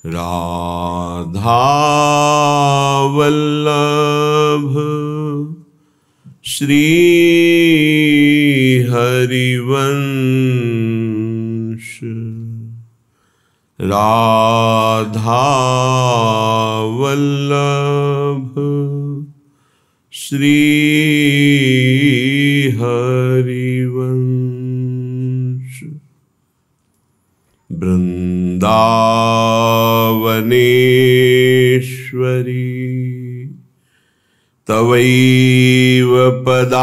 राधा वल्लभ श्री हरिवंश। राधा वल्लभ श्री हरिवंश। वृंदावनेश्वरी तवैव पदारविन्दम्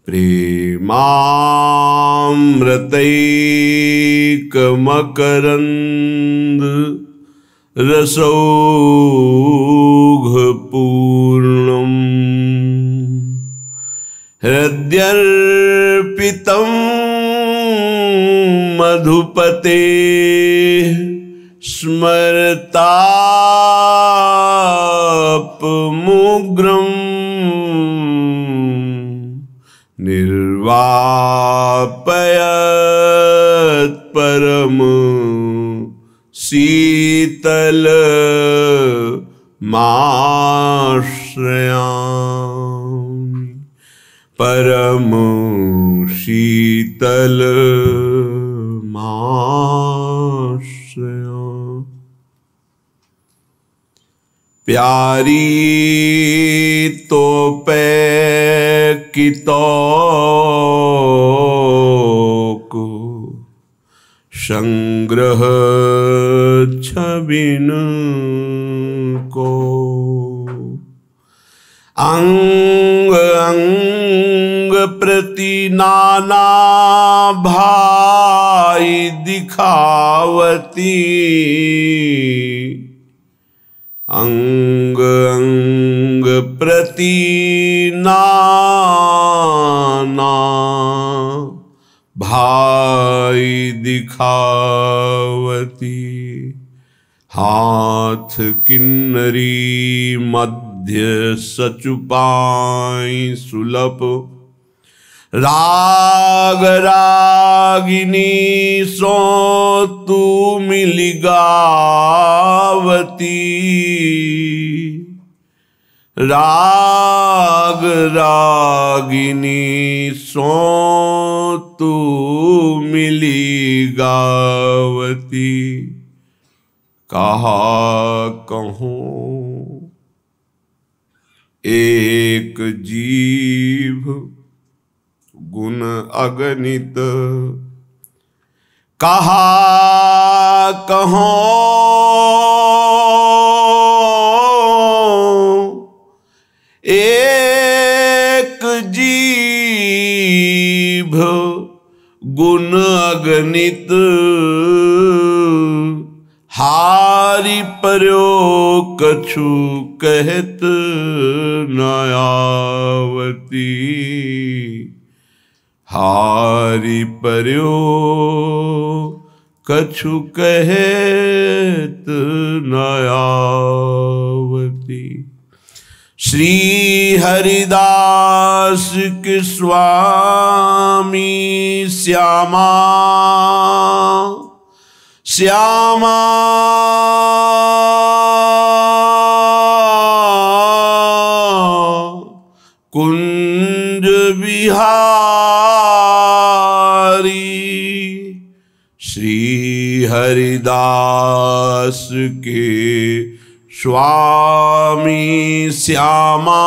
प्रेमामृतैकमकरन्द रसौघपूर्णम् हृद्यर्पितं मधुपते स्मरतापमुग्रम् निर्वापयत् परम शीतलमाश्रयामि। परम शीतलमाश्रयामि। प्यारी तो पैकितोको संग्रह छबिन को अंग अंग प्रति नाना भाई दिखावती। अंग अंग प्रति नाना भाई दिखावती। हाथ किन्नरी मध्य सचुपाई सुलभ राग रागिनी सो तू मिली गावती। राग रागिनी सो तू मिली गावती। कहा कहूँ एक जीव गुण अगणित। कहा कहो एक जीव गुण अगणित। हारी पर्यो कछु कहत नयावती। हारी पर्यो कछु कहत नयावती। श्री हरिदास के स्वामी श्यामा श्यामा कुंज बिहारी। श्री हरिदास के स्वामी श्यामा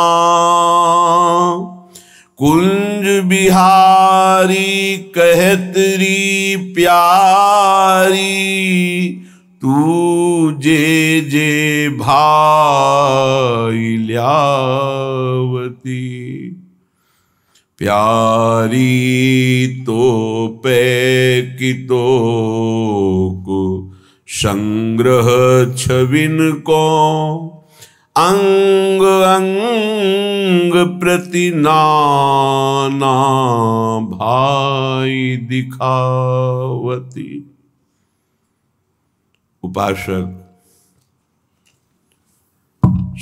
कुंज बिहारी कहतरी प्यारी। तू जे जे भाई ल्यावती। प्यारी तो पैकितो को संग्रह छबिन को अंग अंग प्रति नाना भाई दिखावती। उपासक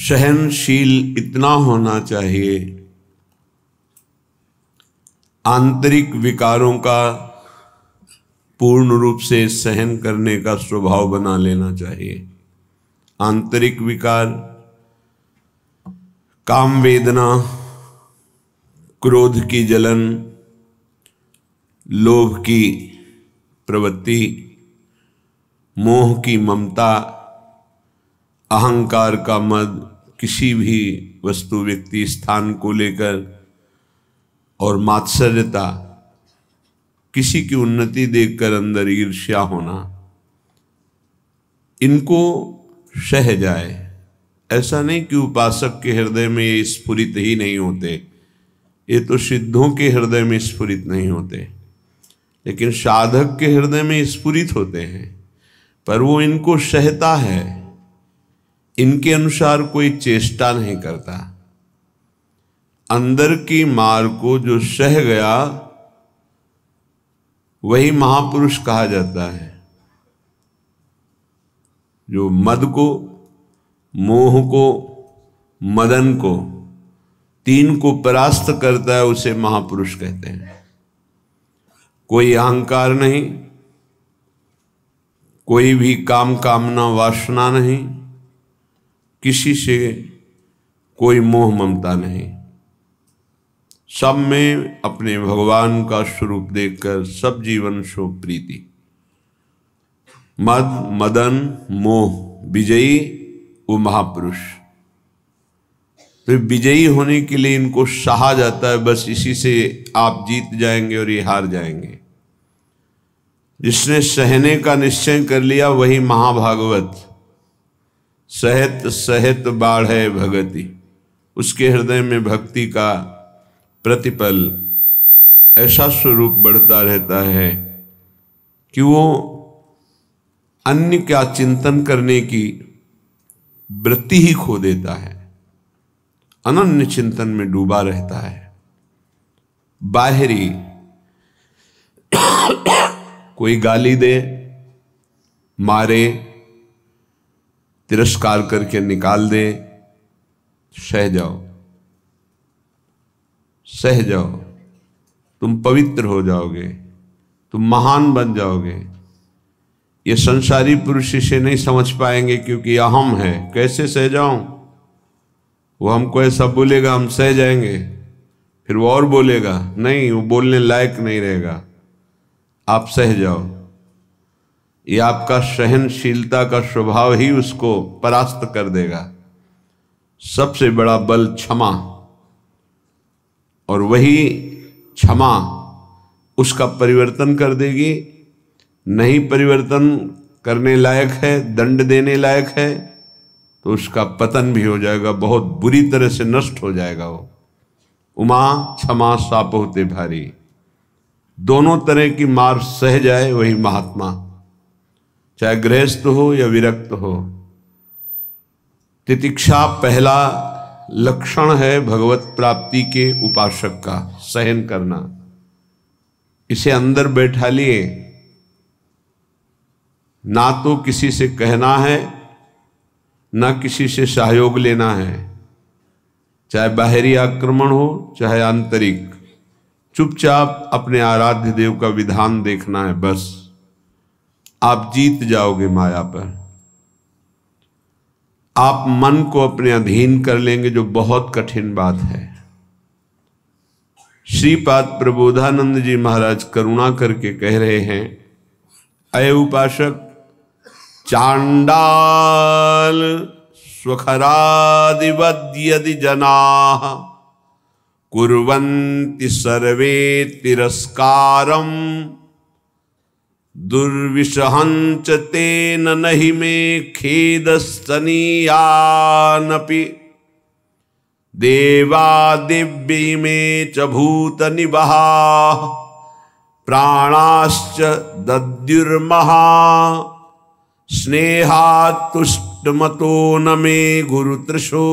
सहनशील इतना होना चाहिए आंतरिक विकारों का पूर्ण रूप से सहन करने का स्वभाव बना लेना चाहिए। आंतरिक विकार, काम वेदना, क्रोध की जलन, लोभ की प्रवृत्ति, मोह की ममता, अहंकार का मद, किसी भी वस्तु व्यक्ति स्थान को लेकर, और मात्सर्यता, किसी की उन्नति देखकर अंदर ईर्ष्या होना, इनको सह जाए। ऐसा नहीं कि उपासक के हृदय में ये स्फुरित ही नहीं होते, ये तो सिद्धों के हृदय में स्फुरित नहीं होते, लेकिन साधक के हृदय में स्फुरित होते हैं, पर वो इनको सहता है, इनके अनुसार कोई चेष्टा नहीं करता। अंदर की मार को जो सह गया वही महापुरुष कहा जाता है। जो मद को, मोह को, मदन को, तीन को परास्त करता है उसे महापुरुष कहते हैं। कोई अहंकार नहीं, कोई भी काम कामना वासना नहीं, किसी से कोई मोह ममता नहीं, सब में अपने भगवान का स्वरूप देखकर सब जीवन शो प्रीति। मद, मदन, मोह विजयी वो महापुरुष। तो विजयी होने के लिए इनको सहा जाता है, बस इसी से आप जीत जाएंगे और ये हार जाएंगे। जिसने सहने का निश्चय कर लिया वही महाभागवत। सहत सहत बाढ़े भगति, उसके हृदय में भक्ति का प्रतिपल ऐसा स्वरूप बढ़ता रहता है कि वो अन्य का चिंतन करने की वृत्ति ही खो देता है, अनन्य चिंतन में डूबा रहता है। बाहरी कोई गाली दे, मारे, तिरस्कार करके निकाल दे, सह जाओ, सह जाओ, तुम पवित्र हो जाओगे, तुम महान बन जाओगे। ये संसारी पुरुष इसे नहीं समझ पाएंगे क्योंकि अहम है। कैसे सह जाऊं? वो हमको ऐसा बोलेगा, हम सह जाएंगे, फिर वो और बोलेगा, नहीं वो बोलने लायक नहीं रहेगा, आप सह जाओ। ये आपका सहनशीलता का स्वभाव ही उसको परास्त कर देगा। सबसे बड़ा बल क्षमा, और वही क्षमा उसका परिवर्तन कर देगी। नहीं परिवर्तन करने लायक है, दंड देने लायक है, तो उसका पतन भी हो जाएगा, बहुत बुरी तरह से नष्ट हो जाएगा वो। उमा क्षमा साप होते भारी, दोनों तरह की मार सह जाए वही महात्मा, चाहे गृहस्थ हो या विरक्त हो। तितिक्षा पहला लक्षण है भगवत प्राप्ति के उपासक का, सहन करना। इसे अंदर बैठा लिए, ना तो किसी से कहना है, ना किसी से सहयोग लेना है, चाहे बाहरी आक्रमण हो चाहे आंतरिक। चुपचाप अपने आराध्य देव का विधान देखना है, बस आप जीत जाओगे माया पर। आप मन को अपने अधीन कर लेंगे, जो बहुत कठिन बात है। श्रीपाद प्रबोधानंद जी महाराज करुणा करके कह रहे हैं, अय उपासक, चांडाल स्वखरादिवद यदि जनाः कुर्वन्ति सर्वे तिरस्कारम दुर्विषहंच तेन नहि मे खेदस्तनीयानपि देवा दिव्य में च भूत निवहा प्राणाश्च दद्युर्महा स्नेहातुष्टमतो न मे गुरुतृषो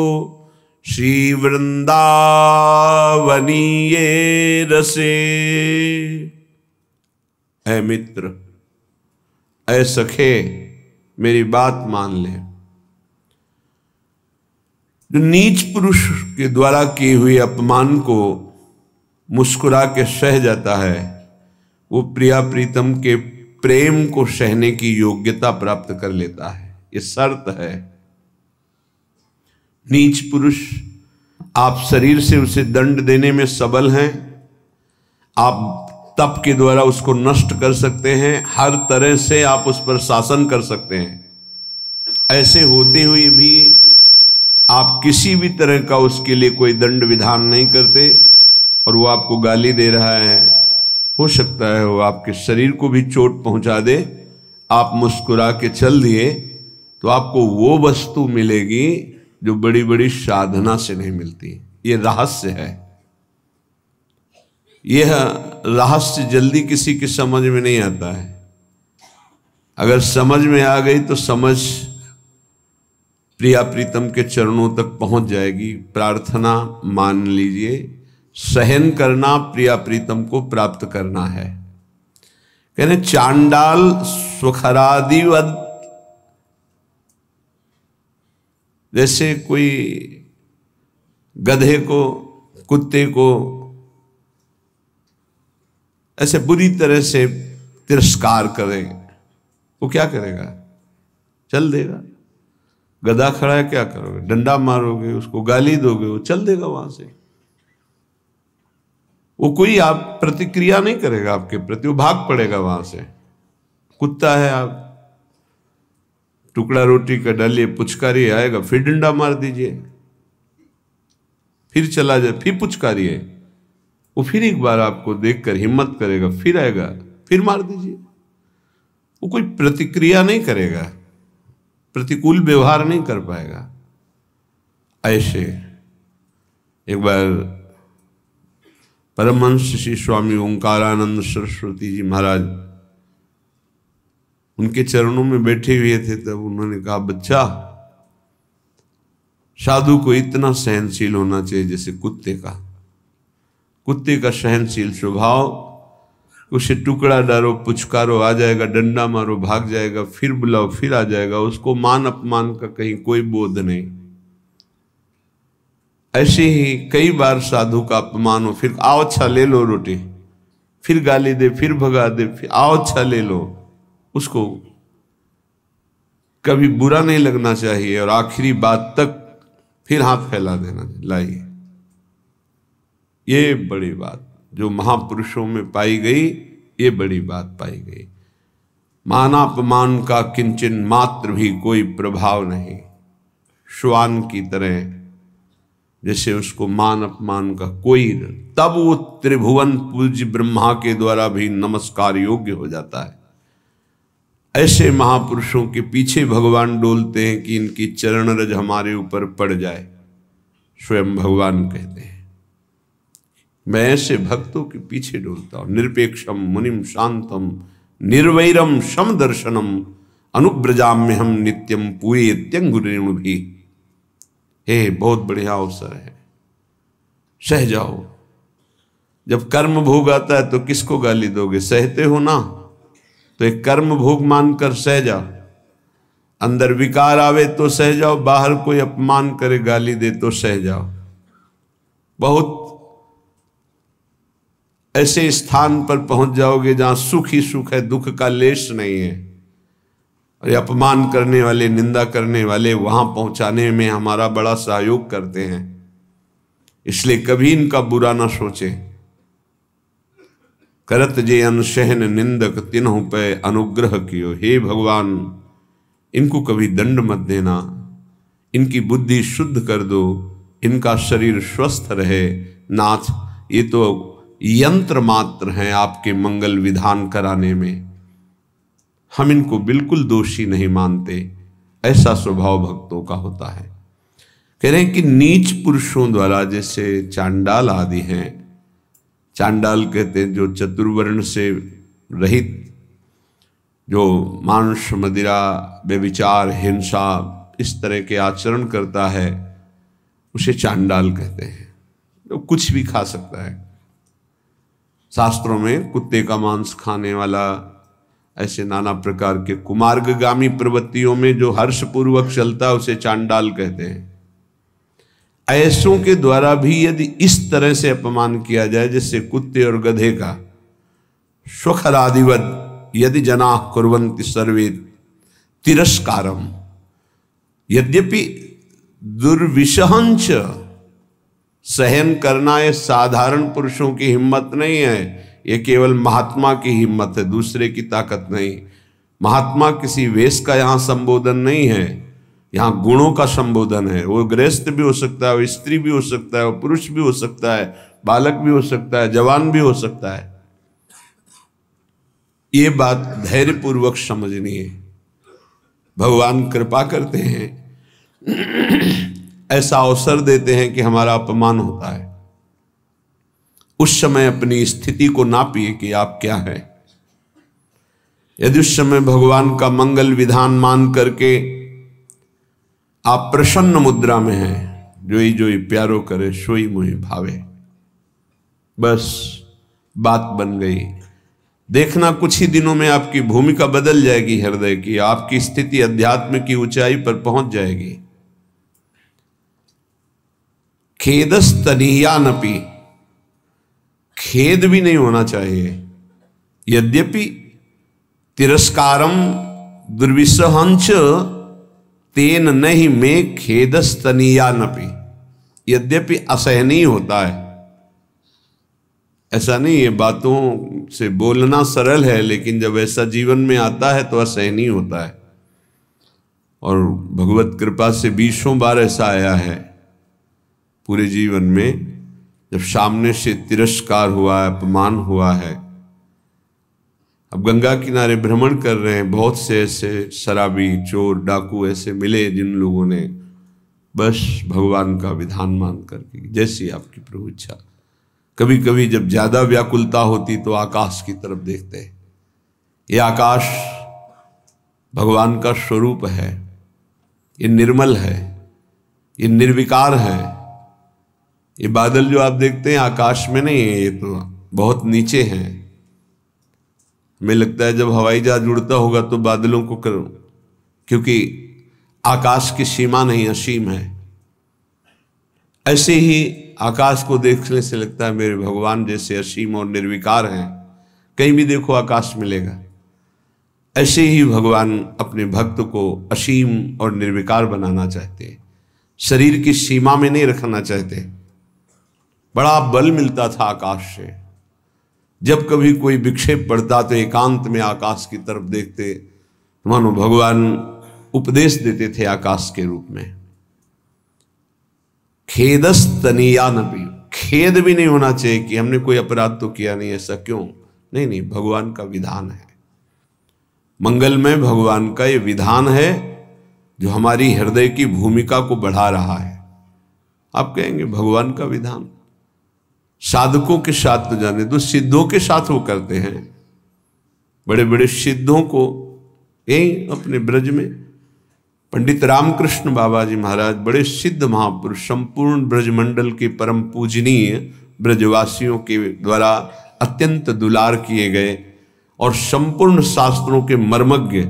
श्रीवृंदावनीये रसे। ऐ मित्र, ऐ सखे, मेरी बात मान ले। जो नीच पुरुष के द्वारा किए हुए अपमान को मुस्कुरा के सह जाता है, वो प्रिया प्रीतम के प्रेम को सहने की योग्यता प्राप्त कर लेता है। ये शर्त है। नीच पुरुष, आप शरीर से उसे दंड देने में सबल हैं, आप तप के द्वारा उसको नष्ट कर सकते हैं, हर तरह से आप उस पर शासन कर सकते हैं। ऐसे होते हुए भी आप किसी भी तरह का उसके लिए कोई दंड विधान नहीं करते और वो आपको गाली दे रहा है। हो सकता है वो आपके शरीर को भी चोट पहुंचा दे, आप मुस्कुरा के चल दिए तो आपको वो वस्तु मिलेगी जो बड़ी बड़ी साधना से नहीं मिलती। ये रहस्य है। यह रहस्य जल्दी किसी की समझ में नहीं आता है। अगर समझ में आ गई तो समझ प्रिया प्रीतम के चरणों तक पहुंच जाएगी। प्रार्थना मान लीजिए, सहन करना प्रिया प्रीतम को प्राप्त करना है। कहने चांडाल स्वखरादिवत, जैसे कोई गधे को, कुत्ते को ऐसे बुरी तरह से तिरस्कार करें, वो क्या करेगा? चल देगा। गधा खड़ा है, क्या करोगे? डंडा मारोगे, उसको गाली दोगे, वो चल देगा वहां से। वो कोई आप प्रतिक्रिया नहीं करेगा आपके प्रति, वो भाग पड़ेगा वहां से। कुत्ता है, आप टुकड़ा रोटी का डालिए, पुचकारी आएगा, फिर डंडा मार दीजिए, फिर चला जाए, फिर पुचकारिए, वो फिर एक बार आपको देखकर हिम्मत करेगा, फिर आएगा, फिर मार दीजिए। वो कोई प्रतिक्रिया नहीं करेगा, प्रतिकूल व्यवहार नहीं कर पाएगा। ऐसे एक बार परमहंस श्री स्वामी ओंकारानंद सरस्वती जी महाराज उनके चरणों में बैठे हुए थे, तब उन्होंने कहा, बच्चा, साधु को इतना सहनशील होना चाहिए जैसे कुत्ते का। कुत्ते का सहनशील स्वभाव, उसे टुकड़ा डालो, पुचकारो, आ जाएगा, डंडा मारो, भाग जाएगा, फिर बुलाओ, फिर आ जाएगा, उसको मान अपमान का कहीं कोई बोध नहीं। ऐसे ही कई बार साधु का अपमान हो, फिर आओ अच्छा ले लो रोटी, फिर गाली दे, फिर भगा दे, फिर आओ अच्छा ले लो। उसको कभी बुरा नहीं लगना चाहिए और आखिरी बात तक फिर हाथ फैला देना। लाइए, ये बड़ी बात जो महापुरुषों में पाई गई, ये बड़ी बात पाई गई। मानापमान का किंचन मात्र भी कोई प्रभाव नहीं। श्वान की तरह जैसे उसको मान अपमान का कोई, तब वो त्रिभुवन पूज्य ब्रह्मा के द्वारा भी नमस्कार योग्य हो जाता है। ऐसे महापुरुषों के पीछे भगवान डोलते हैं कि इनकी चरण रज हमारे ऊपर पड़ जाए। स्वयं भगवान कहते हैं, मैं ऐसे भक्तों के पीछे डोलता हूं। निरपेक्षम मुनिम शांतम निर्वैरम सम दर्शनम अनुब्रजाम्य हम नित्यम पूये त्यंगुरेणु भी। हे, बहुत बढ़िया अवसर है, सह जाओ। जब कर्म भोग आता है तो किसको गाली दोगे? सहते हो ना, तो एक कर्म भोग मानकर सह जाओ। अंदर विकार आवे तो सह जाओ, बाहर कोई अपमान करे, गाली दे तो सह जाओ। बहुत ऐसे स्थान पर पहुंच जाओगे जहां सुख ही सुख है, दुख का लेश नहीं है। और ये अपमान करने वाले, निंदा करने वाले वहां पहुंचाने में हमारा बड़ा सहयोग करते हैं, इसलिए कभी इनका बुरा ना सोचे। करत जे अनशहन निंदक तिन्हु पे अनुग्रह कियो। हे भगवान, इनको कभी दंड मत देना, इनकी बुद्धि शुद्ध कर दो, इनका शरीर स्वस्थ रहे। नाथ, ये तो यंत्र मात्र हैं आपके मंगल विधान कराने में, हम इनको बिल्कुल दोषी नहीं मानते। ऐसा स्वभाव भक्तों का होता है। कह रहे हैं कि नीच पुरुषों द्वारा, जैसे चांडाल आदि हैं, चांडाल कहते हैं जो चतुर्वर्ण से रहित, जो मांस मदिरा व्यभिचार हिंसा इस तरह के आचरण करता है, उसे चांडाल कहते हैं। तो कुछ भी खा सकता है। शास्त्रों में कुत्ते का मांस खाने वाला, ऐसे नाना प्रकार के कुमार्गगामी प्रवृत्तियों में जो हर्षपूर्वक चलता है उसे चांडाल कहते हैं। ऐसों के द्वारा भी यदि इस तरह से अपमान किया जाए जैसे कुत्ते और गधे का, स्वखरादिवद यदि जना कुर्वन्ति सर्वे तिरस्कारम, यद्यपि दुर्विशहंच, सहन करना ये साधारण पुरुषों की हिम्मत नहीं है, ये केवल महात्मा की हिम्मत है, दूसरे की ताकत नहीं। महात्मा किसी वेश का यहाँ संबोधन नहीं है, यहाँ गुणों का संबोधन है। वो गृहस्थ भी हो सकता है, वो स्त्री भी हो सकता है, वो पुरुष भी हो सकता है, बालक भी हो सकता है, जवान भी हो सकता है। ये बात धैर्यपूर्वक समझनी है। भगवान कृपा करते हैं, ऐसा अवसर देते हैं कि हमारा अपमान होता है। उस समय अपनी स्थिति को नापिए कि आप क्या हैं। यदि उस समय भगवान का मंगल विधान मान करके आप प्रसन्न मुद्रा में हैं, जोई जोई प्यारो करे सोई मोहि भावे, बस बात बन गई। देखना कुछ ही दिनों में आपकी भूमिका बदल जाएगी हृदय की, आपकी स्थिति अध्यात्म की ऊंचाई पर पहुंच जाएगी। खेदस्तनीयानपि, खेद भी नहीं होना चाहिए। यद्यपि तिरस्कारम दुर्विसहंच तेन नहीं में खेदस्तनीयानपि, यद्यपि असहनीय होता है। ऐसा नहीं है, बातों से बोलना सरल है, लेकिन जब ऐसा जीवन में आता है तो असहनीय होता है। और भगवत कृपा से 20 बार ऐसा आया है पूरे जीवन में, जब सामने से तिरस्कार हुआ है, अपमान हुआ है। अब गंगा किनारे भ्रमण कर रहे हैं, बहुत से ऐसे शराबी, चोर, डाकू ऐसे मिले जिन लोगों ने बस भगवान का विधान मान करके, जैसी आपकी प्रभु इच्छा। कभी कभी जब ज्यादा व्याकुलता होती तो आकाश की तरफ देखते हैं। ये आकाश भगवान का स्वरूप है, ये निर्मल है, ये निर्विकार है। ये बादल जो आप देखते हैं आकाश में नहीं है, ये तो बहुत नीचे हैं। हमें लगता है जब हवाई जहाज उड़ता होगा तो बादलों को करो, क्योंकि आकाश की सीमा नहीं, असीम है। ऐसे ही आकाश को देखने से लगता है मेरे भगवान जैसे असीम और निर्विकार हैं, कहीं भी देखो आकाश मिलेगा। ऐसे ही भगवान अपने भक्त को असीम और निर्विकार बनाना चाहते हैं, शरीर की सीमा में नहीं रखना चाहते। बड़ा बल मिलता था आकाश से। जब कभी कोई विक्षेप पड़ता तो एकांत में आकाश की तरफ देखते, मानो भगवान उपदेश देते थे आकाश के रूप में। खेदस्तनीयानपि, खेद भी नहीं होना चाहिए कि हमने कोई अपराध तो किया नहीं, ऐसा क्यों? नहीं नहीं, भगवान का विधान है। मंगल में भगवान का ये विधान है जो हमारी हृदय की भूमिका को बढ़ा रहा है। आप कहेंगे भगवान का विधान साधकों के साथ तो जाने दो, सिद्धों के साथ वो करते हैं। बड़े बड़े सिद्धों को यही अपने ब्रज में पंडित रामकृष्ण बाबा जी महाराज, बड़े सिद्ध महापुरुष, संपूर्ण ब्रजमंडल के परम पूजनीय, ब्रजवासियों के द्वारा अत्यंत दुलार किए गए और संपूर्ण शास्त्रों के मर्मज्ञ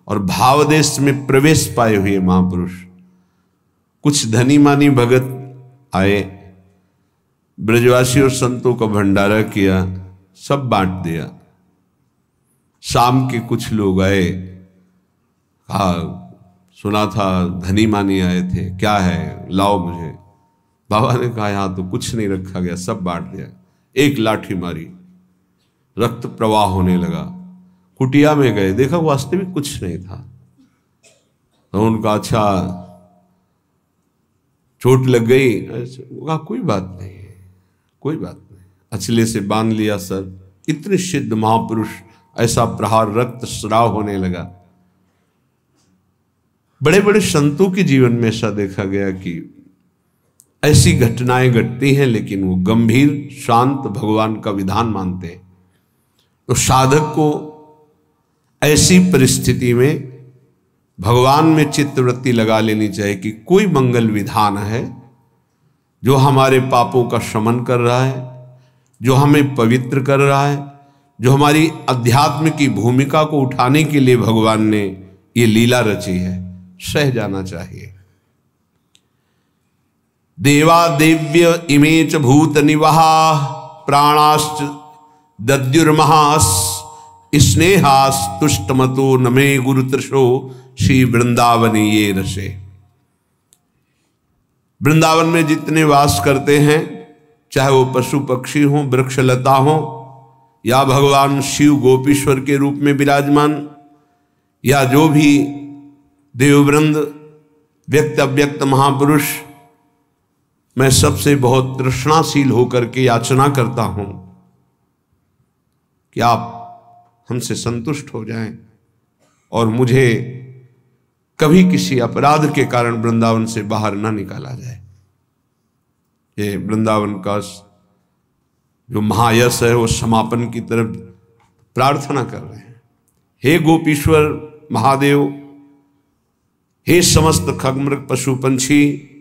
और भावदेश में प्रवेश पाए हुए महापुरुष। कुछ धनी मानी भगत आए, ब्रजवासी और संतों का भंडारा किया, सब बांट दिया। शाम के कुछ लोग आए, कहा सुना था धनी मानी आए थे, क्या है लाओ मुझे। बाबा ने कहा यहाँ तो कुछ नहीं रखा गया, सब बांट दिया। एक लाठी मारी, रक्त प्रवाह होने लगा। कुटिया में गए, देखा वास्तविक कुछ नहीं था। तो उनका अच्छा चोट लग गई, कहा कोई बात नहीं, कोई बात नहीं। अचले से बांध लिया सर। इतने सिद्ध महापुरुष, ऐसा प्रहार, रक्त स्राव होने लगा। बड़े बड़े संतों के जीवन में ऐसा देखा गया कि ऐसी घटनाएं घटती हैं, लेकिन वो गंभीर शांत भगवान का विधान मानते हैं। तो साधक को ऐसी परिस्थिति में भगवान में चित्तवृत्ति लगा लेनी चाहिए कि कोई मंगल विधान है जो हमारे पापों का शमन कर रहा है, जो हमें पवित्र कर रहा है, जो हमारी अध्यात्म की भूमिका को उठाने के लिए भगवान ने ये लीला रची है, सह जाना चाहिए। देवा देव्य इमे च भूत निवहा प्राणाश्च दद्युर्महास स्नेहास तुष्टमतो नमे गुरुतृषो श्री वृंदावनी ये रसे। वृंदावन में जितने वास करते हैं, चाहे वो पशु पक्षी हों, वृक्ष लता हों, या भगवान शिव गोपीश्वर के रूप में विराजमान, या जो भी देववृंद, व्यक्त अव्यक्त महापुरुष, मैं सबसे बहुत तृष्णाशील होकर के याचना करता हूं कि आप हमसे संतुष्ट हो जाएं और मुझे कभी किसी अपराध के कारण वृंदावन से बाहर ना निकाला जाए। ये वृंदावन का जो महायश है वो समापन की तरफ प्रार्थना कर रहे हैं। हे गोपीश्वर महादेव, हे समस्त खगमृग पशु पंछी,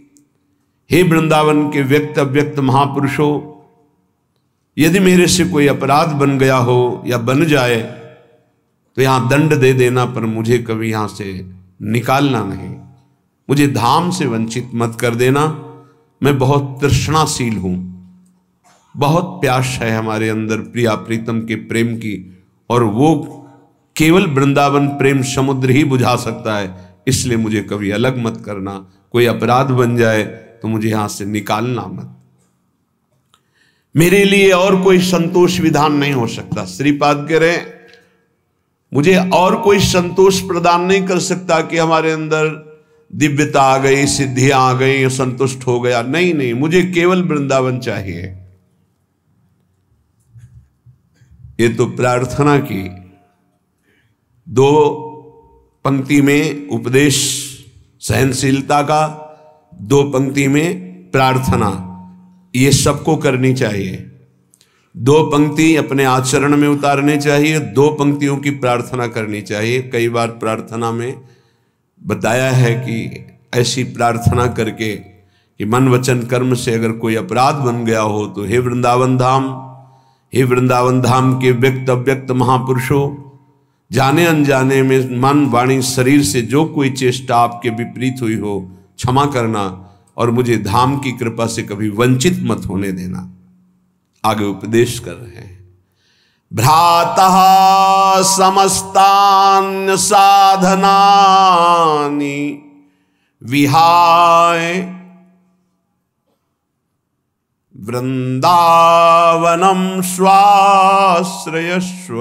हे वृंदावन के व्यक्त अव्यक्त महापुरुषों, यदि मेरे से कोई अपराध बन गया हो या बन जाए तो यहां दंड दे देना, पर मुझे कभी यहां से निकालना नहीं, मुझे धाम से वंचित मत कर देना। मैं बहुत तृष्णाशील हूं, बहुत प्यास है हमारे अंदर प्रिया प्रीतम के प्रेम की, और वो केवल वृंदावन प्रेम समुद्र ही बुझा सकता है। इसलिए मुझे कभी अलग मत करना, कोई अपराध बन जाए तो मुझे यहां से निकालना मत। मेरे लिए और कोई संतोष विधान नहीं हो सकता। श्रीपाद कह रहे मुझे और कोई संतोष प्रदान नहीं कर सकता कि हमारे अंदर दिव्यता आ गई, सिद्धियां आ गई, संतुष्ट हो गया। नहीं नहीं, मुझे केवल वृंदावन चाहिए। ये तो प्रार्थना की, दो पंक्ति में उपदेश सहनशीलता का, दो पंक्ति में प्रार्थना, ये सबको करनी चाहिए। दो पंक्ति अपने आचरण में उतारने चाहिए, दो पंक्तियों की प्रार्थना करनी चाहिए। कई बार प्रार्थना में बताया है कि ऐसी प्रार्थना करके कि मन वचन कर्म से अगर कोई अपराध बन गया हो तो हे वृंदावन धाम, हे वृंदावन धाम के व्यक्त अव्यक्त महापुरुषों, जाने अनजाने में मन वाणी शरीर से जो कोई चेष्टा आपके विपरीत हुई हो क्षमा करना, और मुझे धाम की कृपा से कभी वंचित मत होने देना। आगे उपदेश कर रहे हैं। भ्रातः समस्तान्य साधनानि विहाय वृंदावनम स्वाश्रयस्व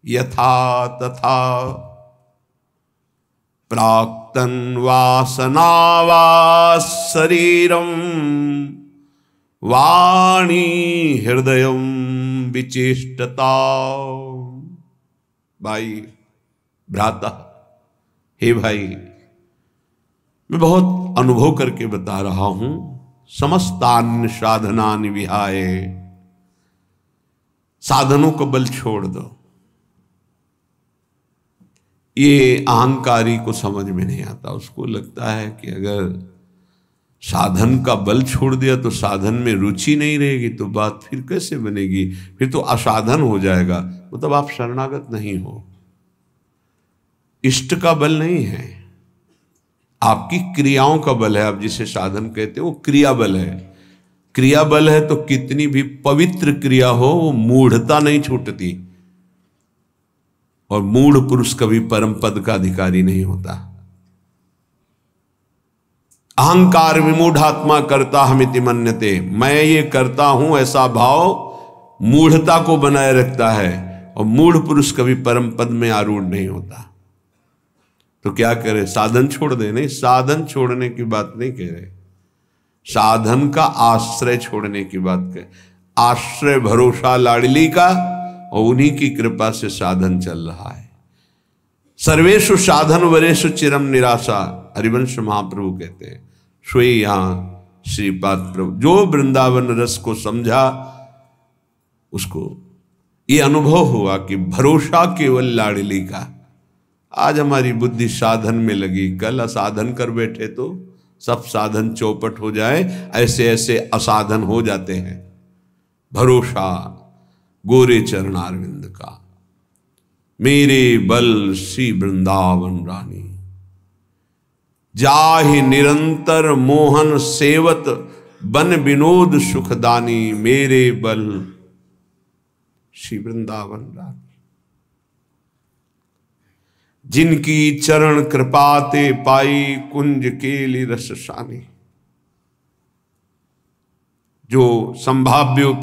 यथा तथा प्राक्तन वासनावास शरीरम वाणी हृदयम विचेष्टता। भाई भ्राता, हे भाई, मैं बहुत अनुभव करके बता रहा हूं। समस्तान्य साधनानि विहाय, साधनों को बल छोड़ दो। ये अहंकारी को समझ में नहीं आता। उसको लगता है कि अगर साधन का बल छोड़ दिया तो साधन में रुचि नहीं रहेगी, तो बात फिर कैसे बनेगी, फिर तो असाधन हो जाएगा। मतलब आप शरणागत नहीं हो। इष्ट का बल नहीं है, आपकी क्रियाओं का बल है। आप जिसे साधन कहते हो वो क्रिया बल है। क्रिया बल है तो कितनी भी पवित्र क्रिया हो वो मूढ़ता नहीं छूटती, और मूढ़ पुरुष कभी परम पद का अधिकारी नहीं होता। अहंकार विमूढ़ात्मा करता हमिति मन्यते, मैं ये करता हूं ऐसा भाव मूढ़ता को बनाए रखता है, और मूढ़ पुरुष कभी परम पद में आरूढ़ नहीं होता। तो क्या करे, साधन छोड़ दे? नहीं, साधन छोड़ने की बात नहीं कह रहे, साधन का आश्रय छोड़ने की बात कह। आश्रय भरोसा लाडली का, और उन्हीं की कृपा से साधन चल रहा है। सर्वेषु साधन वरेषु चिरम निराशा, हरिवंश महाप्रभु कहते हैं। सोई यहां श्रीपाद प्रभु जो वृंदावन रस को समझा, उसको ये अनुभव हुआ कि भरोसा केवल लाडली का। आज हमारी बुद्धि साधन में लगी, कल असाधन कर बैठे तो सब साधन चौपट हो जाए। ऐसे ऐसे असाधन हो जाते हैं। भरोसा गोरे चरणारविंद का, मेरे बल श्री वृंदावन रानी। जाहि निरंतर मोहन सेवत बन विनोद सुखदानी मेरे बल श्री वृंदावन रानी। जिनकी चरण कृपाते पाई कुंज केली रस सानी। जो संभाव्यो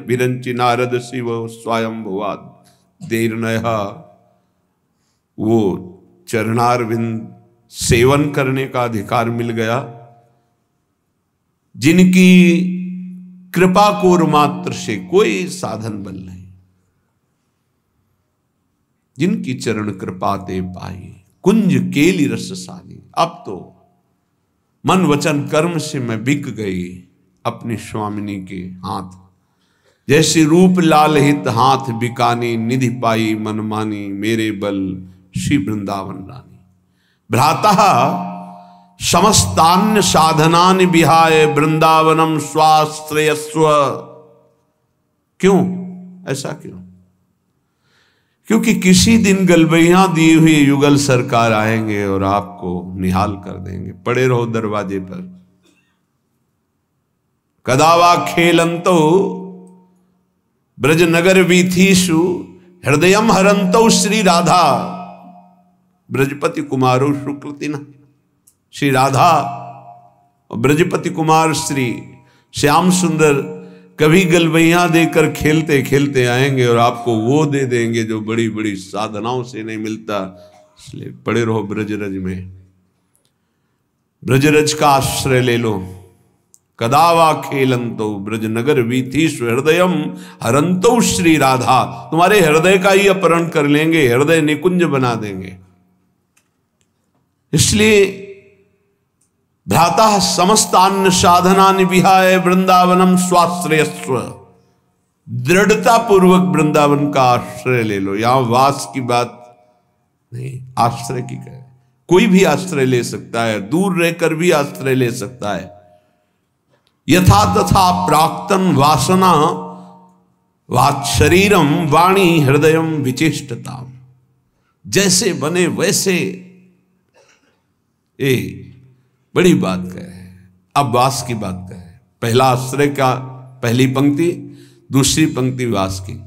विरंचि नारद शिव स्वयं भुवाद देर नया, वो चरणारविंद सेवन करने का अधिकार मिल गया। जिनकी कृपा कोर मात्र से कोई साधन बल नहीं, जिनकी चरण कृपा ते पाई कुंज केली रस सानी। अब तो मन वचन कर्म से मैं बिक गई अपनी स्वामिनी के हाथ। जैसे रूप लाल हित हाथ बिकानी, निधि पाई मनमानी मेरे बल श्री वृंदावन रानी। भ्रातः समस्तान्य साधनानि विहाय वृंदावनम स्वाश्रयस्व। क्यों ऐसा क्यों? क्योंकि किसी दिन गलबैया दी हुई युगल सरकार आएंगे और आपको निहाल कर देंगे। पड़े रहो दरवाजे पर। कदावा खेलंतो ब्रजनगर वीथीषु हृदयम हरंतो श्री राधा। ब्रजपति कुमारो शुक्लतिना। श्री राधा और ब्रजपति कुमार श्री श्याम सुंदर कभी गलबैया देकर खेलते खेलते आएंगे और आपको वो दे देंगे जो बड़ी बड़ी साधनाओं से नहीं मिलता। इसलिए पड़े रहो ब्रजरज में। ब्रजरज का आश्रय ले लो। कदावा खेलंतो ब्रजनगर वीथीषु हृदयम हरंतो श्री राधा। तुम्हारे हृदय का ही अपहरण कर लेंगे, हृदय निकुंज बना देंगे। इसलिए भ्राता समस्तान्य साधनानि विहाय वृंदावनम स्वाश्रयस्व। दृढ़ता पूर्वक वृंदावन का आश्रय ले लो। यहां वास की बात नहीं, आश्रय की कहे। कोई भी आश्रय ले सकता है, दूर रहकर भी आश्रय ले सकता है। यथा तथा प्राक्तन वासना वात शरीरम वाणी हृदयम विचेष्टता। जैसे बने वैसे। बड़ी बात कहे। अब वास की बात कहे। पहला आश्रय का पहली पंक्ति, दूसरी पंक्ति वास की।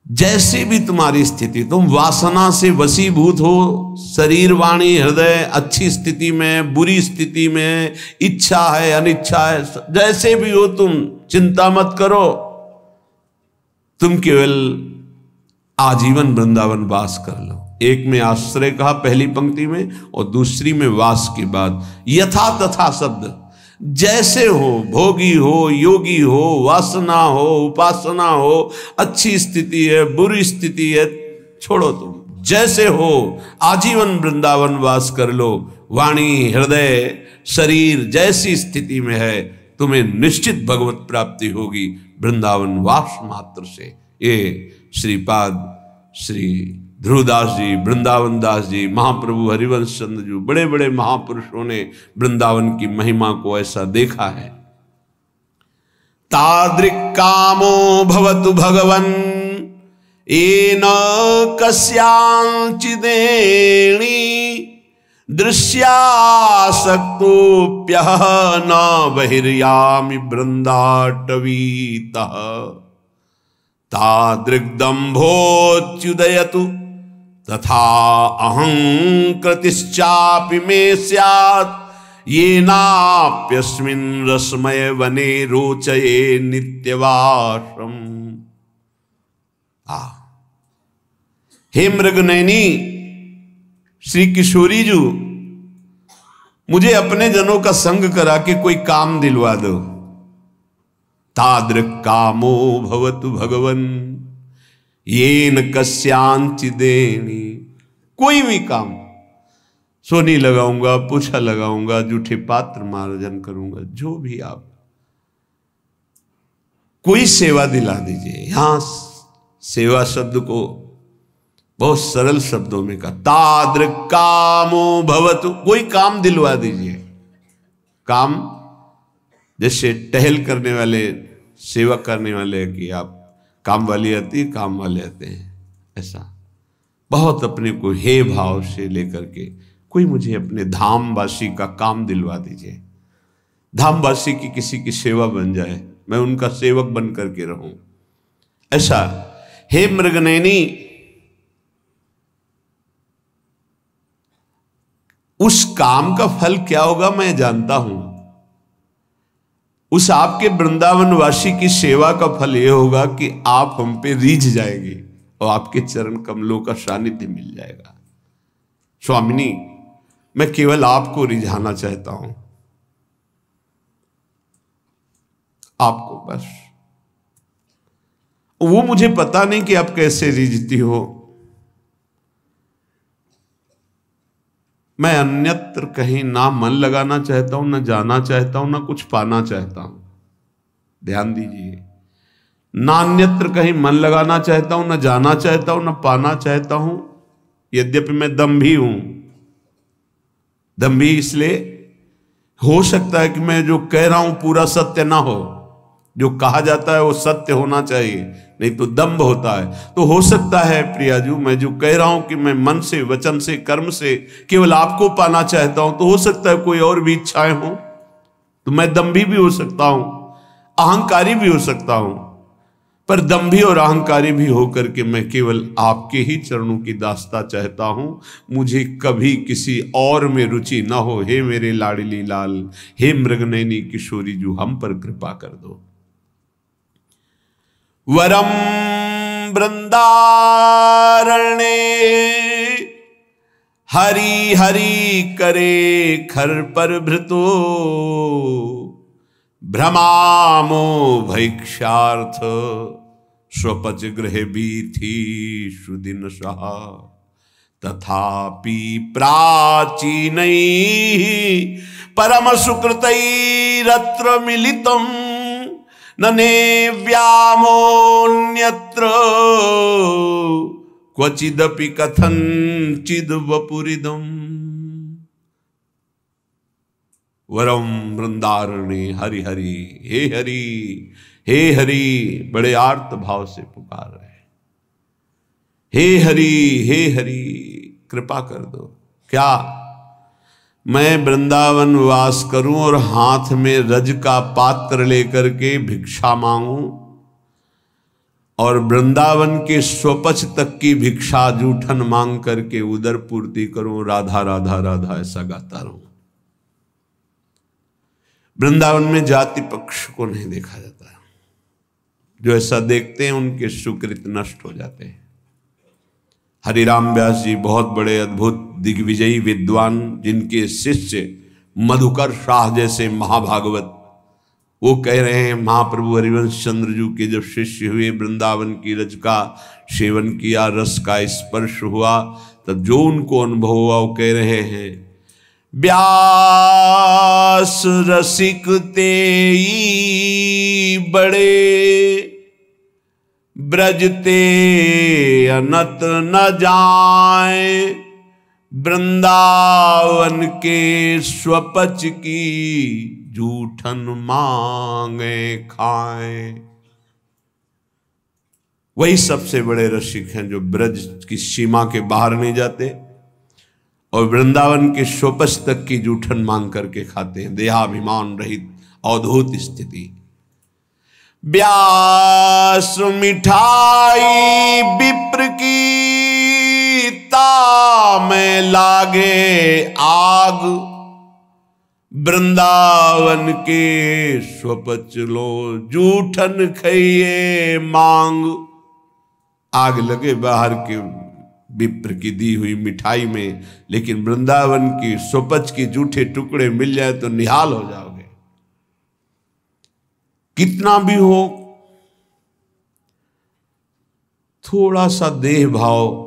जैसे भी तुम्हारी स्थिति, तुम वासना से वशीभूत हो, शरीर वाणी हृदय अच्छी स्थिति में बुरी स्थिति में, इच्छा है अनिच्छा है, जैसे भी हो तुम चिंता मत करो। तुम केवल आजीवन वृंदावन वास कर लो। एक में आश्रय कहा पहली पंक्ति में और दूसरी में वास की बात। यथा तथा शब्द, जैसे हो, भोगी हो, योगी हो, वासना हो, उपासना हो, अच्छी स्थिति है, बुरी स्थिति है, छोड़ो तुम। जैसे हो आजीवन वृंदावन वास कर लो। वाणी हृदय शरीर जैसी स्थिति में है, तुम्हें निश्चित भगवत प्राप्ति होगी वृंदावन वास मात्र से। ये श्रीपाद श्री ध्रुवदास जी, वृंदावन दास जी, महाप्रभु हरिवंश चंद्र जी, बड़े बड़े महापुरुषों ने वृंदावन की महिमा को ऐसा देखा है। तादृक् कामो भवतु भगवन् येन कस्यांचिदेणी दृश्यासक्तोऽप्यः न बहिर्यामि वृन्दाटवीतः। तादृग्दम्भोच्युदयतु तथा अहंकृतिश्चापि मे स्यात् येनाप्यस्मिन् रसमय वने रोचये नित्यवासम्। हे मृगनयनी श्री किशोरी जी, मुझे अपने जनों का संग करा के कोई काम दिलवा दो। तादृक् कामो भवतु भगवन् येन कस्यांचिदेनी। कोई भी काम, सोनी लगाऊंगा, पूछा लगाऊंगा, जूठे पात्र मार्जन करूंगा, जो भी आप कोई सेवा दिला दीजिए। यहां सेवा शब्द को बहुत सरल शब्दों में कहा। तादृक् कामो भवतु, कोई काम दिलवा दीजिए। काम जैसे टहल करने वाले, सेवा करने वाले कि आप काम वाली आती है, काम वाले आते हैं, ऐसा बहुत अपने को हे भाव से लेकर के कोई मुझे अपने धामवासी का काम दिलवा दीजिए, धामवासी की किसी की सेवा बन जाए, मैं उनका सेवक बन करके रहूं। ऐसा हे मृगनयनी, उस काम का फल क्या होगा मैं जानता हूं। उस आपके वृंदावनवासी की सेवा का फल यह होगा कि आप हम पे रीझ जाएंगे और आपके चरण कमलों का सानिध्य मिल जाएगा। स्वामिनी, मैं केवल आपको रिझाना चाहता हूं, आपको बस। वो मुझे पता नहीं कि आप कैसे रिझती हो, मैं अन्यत्र कहीं ना मन लगाना चाहता हूं, ना जाना चाहता हूं, ना कुछ पाना चाहता हूं। ध्यान दीजिए, ना अन्यत्र कहीं मन लगाना चाहता हूं, ना जाना चाहता हूं, ना पाना चाहता हूं। यद्यपि मैं दम्भी हूं। दम्भी इसलिए हो सकता है कि मैं जो कह रहा हूं पूरा सत्य ना हो, जो कहा जाता है वो सत्य होना चाहिए, नहीं तो दंभ होता है। तो हो सकता है प्रियाजू, मैं जो कह रहा हूं कि मैं मन से, वचन से, कर्म से केवल आपको पाना चाहता हूं, तो हो सकता है कोई और भी इच्छाएं हो, तो मैं दंभी भी हो सकता हूं, अहंकारी भी हो सकता हूं। पर दंभी और अहंकारी भी होकर के मैं केवल आपके ही चरणों की दास्ता चाहता हूं। मुझे कभी किसी और में रुचि ना हो। हे मेरे लाडली लाल, हे मृगनयनी किशोरी जू, हम पर कृपा कर दो। वरम वृंदारण्ये हरि हरि करे खर पर भृतो, भ्रमामो भैक्षार्थ स्वपच गृह बीथी सुदिन सहा, तथापि प्राचीनैः परम सुकृतैरत्र मिलितम् नने व्यामोऽन्यत्र क्वचिदपि कथंचिद् वपुरिदम्। वरम वृंदारण्ये हरि हरि, हे हरि, हे हरि, बड़े आर्त भाव से पुकार रहे, हे हरि, हे हरि, कृपा कर दो। क्या मैं वृंदावन वास करूं और हाथ में रज का पात्र लेकर के भिक्षा मांगूं और वृंदावन के स्वपच तक की भिक्षा जूठन मांग करके उदर पूर्ति करूं, राधा राधा राधा ऐसा गाता रहूं। वृंदावन में जाति पक्ष को नहीं देखा जाता, जो ऐसा देखते हैं उनके सुकृत नष्ट हो जाते हैं। हरिराम व्यास जी बहुत बड़े अद्भुत दिग्विजयी विद्वान, जिनके शिष्य मधुकर शाह जैसे महाभागवत, वो कह रहे हैं महाप्रभु हरिवंश चंद्र जी के जब शिष्य हुए, वृंदावन की रज का सेवन किया, रस का स्पर्श हुआ, तब जो उनको अनुभव हुआ वो कह रहे हैं, व्यास रसिक तेई बड़े, ब्रजते अनत न जाए, वृंदावन के स्वपच की जूठन मांगे खाए। वही सबसे बड़े रसिक हैं जो ब्रज की सीमा के बाहर नहीं जाते और वृंदावन के स्वपच तक की जूठन मांग करके खाते हैं। देहाभिमान रहित अवधूत स्थिति। व्यास मिठाई विप्र की में लागे आग, वृंदावन के स्वपच लो जूठन खइए मांग। आग लगे बाहर के विप्र की दी हुई मिठाई में, लेकिन वृंदावन की स्वपच की जूठे टुकड़े मिल जाए तो निहाल हो जाओगे। कितना भी हो, थोड़ा सा देह भाव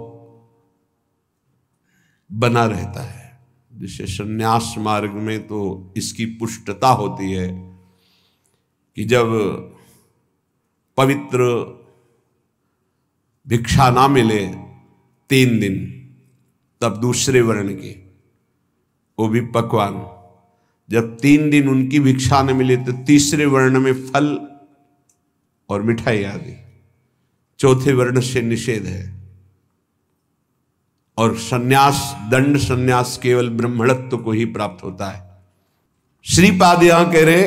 बना रहता है। जैसे संन्यास मार्ग में तो इसकी पुष्टता होती है कि जब पवित्र भिक्षा ना मिले 3 दिन, तब दूसरे वर्ण के, वो भी पकवान, जब 3 दिन उनकी भिक्षा न मिले तो तीसरे वर्ण में फल और मिठाई आदि, चौथे वर्ण से निषेध है। और सन्यास, दंड सन्यास केवल ब्रह्मणत्व को ही प्राप्त होता है। श्रीपाद यहां कह रहे,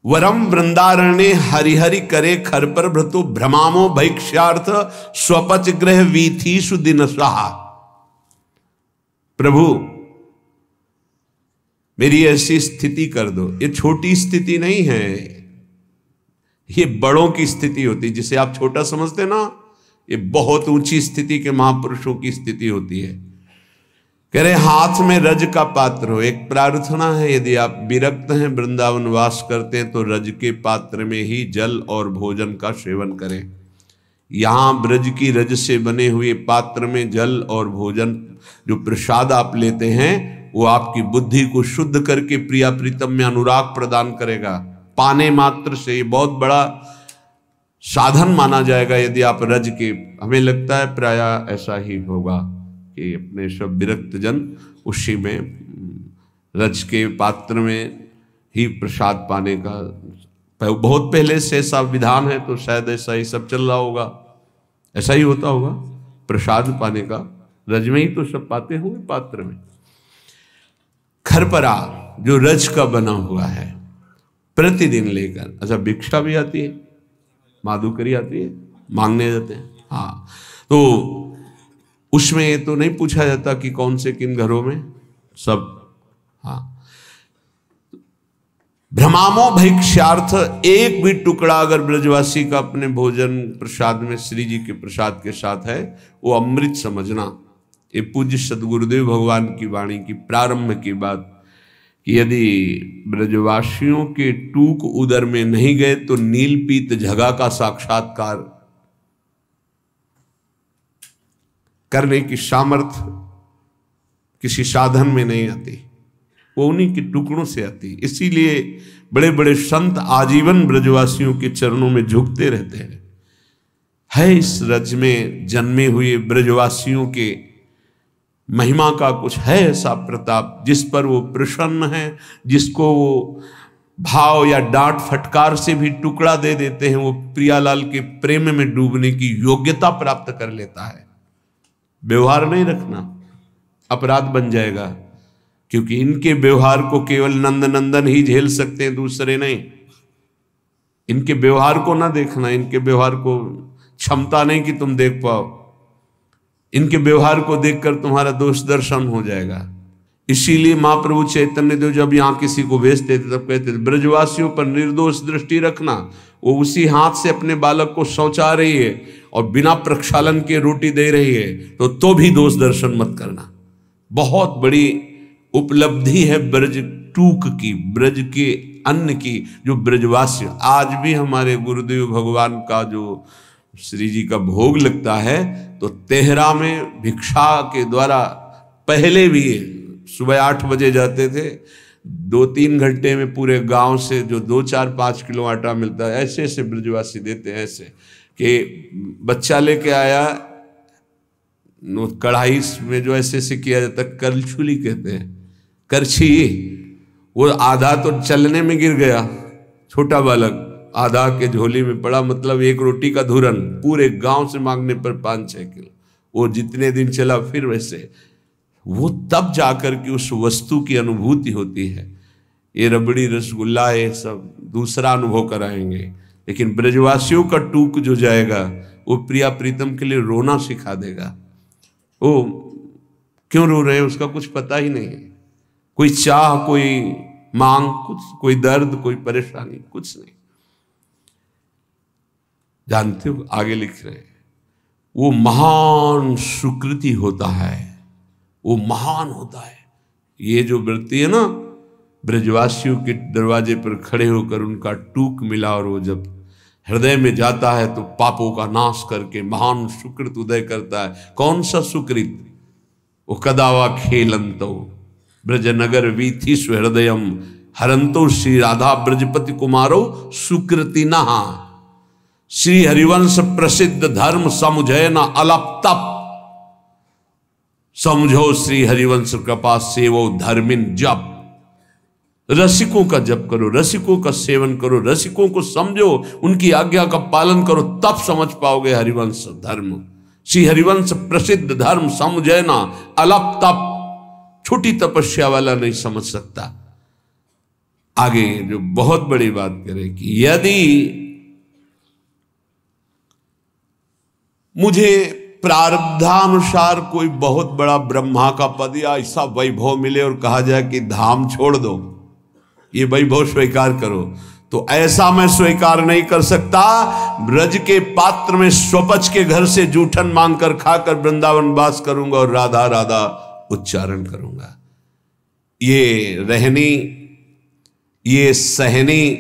वरम वृंदारण्य हरिहरि करे खर पर भ्रतु भ्रमामो भैक्ष्यार्थ स्वपच ग्रह वीथीषु दिन स्वाहा। प्रभु मेरी ऐसी स्थिति कर दो। ये छोटी स्थिति नहीं है, ये बड़ों की स्थिति होती, जिसे आप छोटा समझते ना, ये बहुत ऊंची स्थिति के महापुरुषों की स्थिति होती है। कह रहे हाथ में रज का पात्र हो। एक प्रार्थना है, यदि आप विरक्त हैं, वृंदावन वास करते हैं, तो रज के पात्र में ही जल और भोजन का सेवन करें। यहां ब्रज की रज से बने हुए पात्र में जल और भोजन, जो प्रसाद आप लेते हैं, वो आपकी बुद्धि को शुद्ध करके प्रिया प्रीतम में अनुराग प्रदान करेगा। पाने मात्र से ये बहुत बड़ा साधन माना जाएगा। यदि आप रज के, हमें लगता है प्राय ऐसा ही होगा कि अपने सब विरक्त जन उसी में रज के पात्र में ही प्रसाद पाने का, बहुत पहले से ऐसा विधान है, तो शायद ऐसा ही सब चल रहा होगा, ऐसा ही होता होगा। प्रसाद पाने का रज में ही तो सब पाते होंगे, पात्र में। खरपरा जो रज का बना हुआ है, प्रतिदिन लेकर, अच्छा भिक्षा भी आती है, माधुकरी आती है, मांगने जाते हैं। हाँ, तो उसमें तो नहीं पूछा जाता कि कौन से किन घरों में, सब। हाँ, भ्रमामो भैक्ष्यार्थ, एक भी टुकड़ा अगर ब्रजवासी का अपने भोजन प्रसाद में श्री जी के प्रसाद के साथ है, वो अमृत समझना। ये पूज्य सदगुरुदेव भगवान की वाणी की प्रारंभ की बात, कि यदि ब्रजवासियों के टूक उदर में नहीं गए तो नीलपीत झगा का साक्षात्कार करने की सामर्थ्य किसी साधन में नहीं आती, वो उन्हीं के टुकड़ों से आती। इसीलिए बड़े बड़े संत आजीवन ब्रजवासियों के चरणों में झुकते रहते हैं। है इस रज में जन्मे हुए ब्रजवासियों के महिमा का कुछ है ऐसा प्रताप, जिस पर वो प्रसन्न है, जिसको वो भाव या डांट फटकार से भी टुकड़ा दे देते हैं, वो प्रियालाल के प्रेम में डूबने की योग्यता प्राप्त कर लेता है। व्यवहार नहीं रखना, अपराध बन जाएगा, क्योंकि इनके व्यवहार को केवल नंद नंदन ही झेल सकते हैं, दूसरे नहीं। इनके व्यवहार को ना देखना, इनके व्यवहार को क्षमता नहीं कि तुम देख पाओ, इनके व्यवहार को देखकर तुम्हारा दोष दर्शन हो जाएगा। इसीलिए महाप्रभु चैतन्य देव जब यहाँ किसी को भेजते थे, तब कहते थे ब्रजवासियों पर निर्दोष दृष्टि रखना। वो उसी हाथ से अपने बालक को शौचा रही है और बिना प्रक्षालन के रोटी दे रही है, तो भी दोष दर्शन मत करना। बहुत बड़ी उपलब्धि है ब्रज टूक की, ब्रज के अन्न की, जो ब्रजवासी। आज भी हमारे गुरुदेव भगवान का जो श्री जी का भोग लगता है, तो तेहरा में भिक्षा के द्वारा, पहले भी सुबह 8 बजे जाते थे, 2-3 घंटे में पूरे गांव से जो 2-4-5 किलो आटा मिलता है, ऐसे ऐसे ब्रजवासी देते हैं। ऐसे कि बच्चा लेके आया, कढ़ाई में जो ऐसे ऐसे किया जाता है, करछुली कहते हैं, करछी, वो आधा तो चलने में गिर गया, छोटा बालक आधा के झोली में पड़ा, मतलब एक रोटी का धुरन, पूरे गांव से मांगने पर 5-6 किलो। वो जितने दिन चला फिर वैसे, वो तब जाकर के उस वस्तु की अनुभूति होती है। ये रबड़ी रसगुल्ला ये सब दूसरा अनुभव कराएंगे, लेकिन ब्रजवासियों का टूक जो जाएगा, वो प्रिया प्रीतम के लिए रोना सिखा देगा। वो क्यों रो रहे हैं उसका कुछ पता ही नहीं है, कोई चाह, कोई मांग, कुछ, कोई दर्द, कोई परेशानी, कुछ नहीं। जानते हो, आगे लिख रहे हैं, वो महान सुकृति होता है, वो महान होता है। ये जो वृत्ति है ना, ब्रजवासियों के दरवाजे पर खड़े होकर उनका टूक मिला, और वो जब हृदय में जाता है तो पापों का नाश करके महान सुकृत उदय करता है। कौन सा सुकृत? वो कदावा खेलंतो ब्रजनगर वीथी सुहृदयम हरंतो श्री राधा ब्रजपति कुमारो सुकृति नहा। श्री हरिवंश प्रसिद्ध धर्म समुझे न अलप तप, समझो श्री हरिवंश कृपा सेवो धर्मिन जप। रसिकों का जप करो, रसिकों का सेवन करो, रसिकों को समझो, उनकी आज्ञा का पालन करो, तब समझ पाओगे हरिवंश धर्म। श्री हरिवंश प्रसिद्ध धर्म समझना अलप तप, छोटी तपस्या वाला नहीं समझ सकता। आगे जो बहुत बड़ी बात करे कि यदि मुझे प्रारब्धानुसार कोई बहुत बड़ा ब्रह्मा का पद या ऐसा वैभव मिले और कहा जाए कि धाम छोड़ दो, ये वैभव स्वीकार करो, तो ऐसा मैं स्वीकार नहीं कर सकता। ब्रज के पात्र में स्वपच के घर से जूठन मांगकर खाकर वृंदावन वास करूंगा और राधा राधा उच्चारण करूंगा। ये रहनी, ये सहनी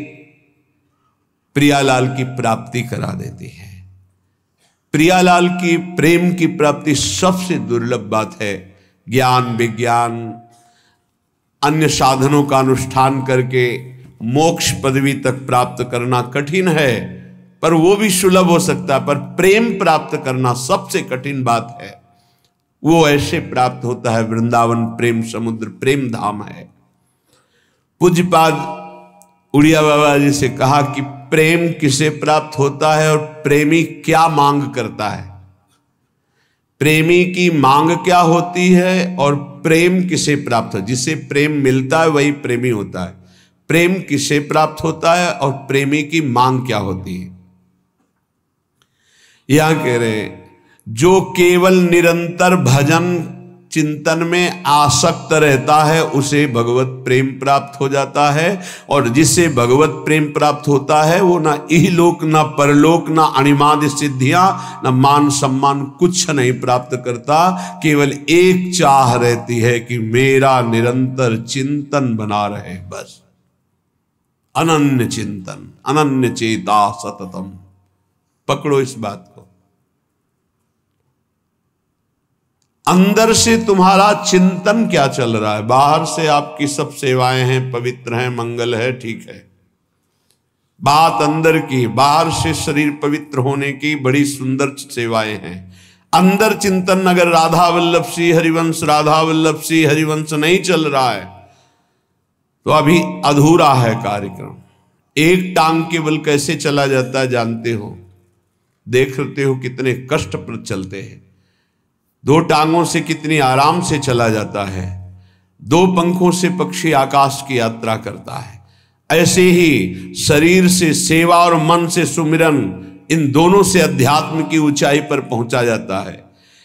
प्रियालाल की प्राप्ति करा देती है। प्रियालाल की प्रेम की प्राप्ति सबसे दुर्लभ बात है। ज्ञान विज्ञान अन्य साधनों का अनुष्ठान करके मोक्ष पदवी तक प्राप्त करना कठिन है, पर वो भी सुलभ हो सकता है। पर प्रेम प्राप्त करना सबसे कठिन बात है। वो ऐसे प्राप्त होता है, वृंदावन प्रेम समुद्र, प्रेम धाम है। पूज्यपाद उड़िया बाबा जी से कहा कि प्रेम किसे प्राप्त होता है और प्रेमी क्या मांग करता है, प्रेमी की मांग क्या होती है और प्रेम किसे प्राप्त हो। जिसे प्रेम मिलता है वही प्रेमी होता है। प्रेम किसे प्राप्त होता है और प्रेमी की मांग क्या होती है। यहां कह रहे हैं, जो केवल निरंतर भजन चिंतन में आसक्त रहता है उसे भगवत प्रेम प्राप्त हो जाता है। और जिसे भगवत प्रेम प्राप्त होता है वो ना इहलोक ना परलोक ना अणिमादि सिद्धियां ना मान सम्मान कुछ नहीं प्राप्त करता। केवल एक चाह रहती है कि मेरा निरंतर चिंतन बना रहे, बस। अनन्य चिंतन, अनन्य चेता सततम, पकड़ो इस बात को। अंदर से तुम्हारा चिंतन क्या चल रहा है। बाहर से आपकी सब सेवाएं हैं, पवित्र हैं, मंगल है, ठीक है। बात अंदर की, बाहर से शरीर पवित्र होने की बड़ी सुंदर सेवाएं हैं। अंदर चिंतन अगर राधा वल्लभ श्री हरिवंश, राधा वल्लभ श्री हरिवंश नहीं चल रहा है तो अभी अधूरा है कार्यक्रम। एक टांग केवल कैसे चला जाता है जानते हो, देखते हो कितने कष्ट पर चलते हैं। दो टांगों से कितनी आराम से चला जाता है, दो पंखों से पक्षी आकाश की यात्रा करता है। ऐसे ही शरीर से सेवा और मन से सुमिरन, इन दोनों से अध्यात्म की ऊंचाई पर पहुंचा जाता है।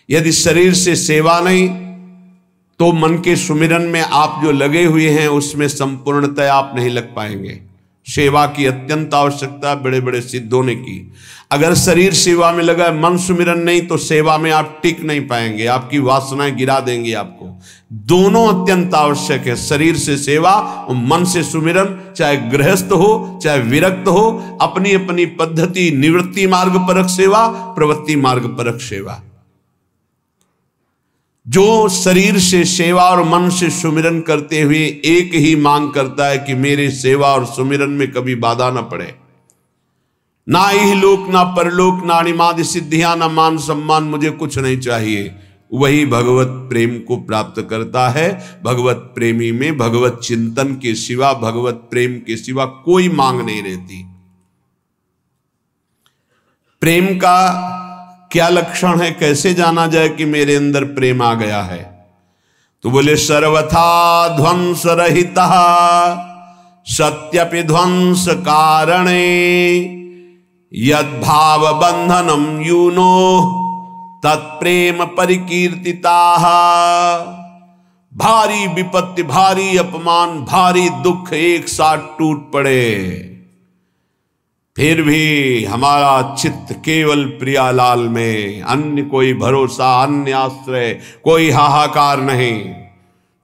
यदि शरीर से सेवा नहीं तो मन के सुमिरन में आप जो लगे हुए हैं उसमें संपूर्णतः आप नहीं लग पाएंगे। सेवा की अत्यंत आवश्यकता बड़े बड़े सिद्धों ने की। अगर शरीर सेवा में लगा, मन सुमिरन नहीं, तो सेवा में आप टिक नहीं पाएंगे, आपकी वासनाएं गिरा देंगी आपको। दोनों अत्यंत आवश्यक है, शरीर से सेवा और मन से सुमिरन। चाहे गृहस्थ हो चाहे विरक्त हो, अपनी अपनी पद्धति, निवृत्ति मार्ग परक सेवा, प्रवृत्ति मार्ग परक सेवा। जो शरीर से सेवा और मन से सुमिरन करते हुए एक ही मांग करता है कि मेरे सेवा और सुमिरन में कभी बाधा न पड़े, ना इहलोक ना परलोक ना अणिमादि सिद्धियां ना मान सम्मान, मुझे कुछ नहीं चाहिए, वही भगवत प्रेम को प्राप्त करता है। भगवत प्रेमी में भगवत चिंतन के सिवा, भगवत प्रेम के सिवा कोई मांग नहीं रहती। प्रेम का क्या लक्षण है, कैसे जाना जाए कि मेरे अंदर प्रेम आ गया है? तो बोले सर्वथा ध्वंस रहिता सत्यपि ध्वंस कारणे यद भाव बंधनम यूनो तत्प्रेम परिकीर्तिता। भारी विपत्ति, भारी अपमान, भारी दुख एक साथ टूट पड़े, फिर भी हमारा चित्त केवल प्रियालाल में, अन्य कोई भरोसा, अन्य आश्रय, कोई हाहाकार नहीं।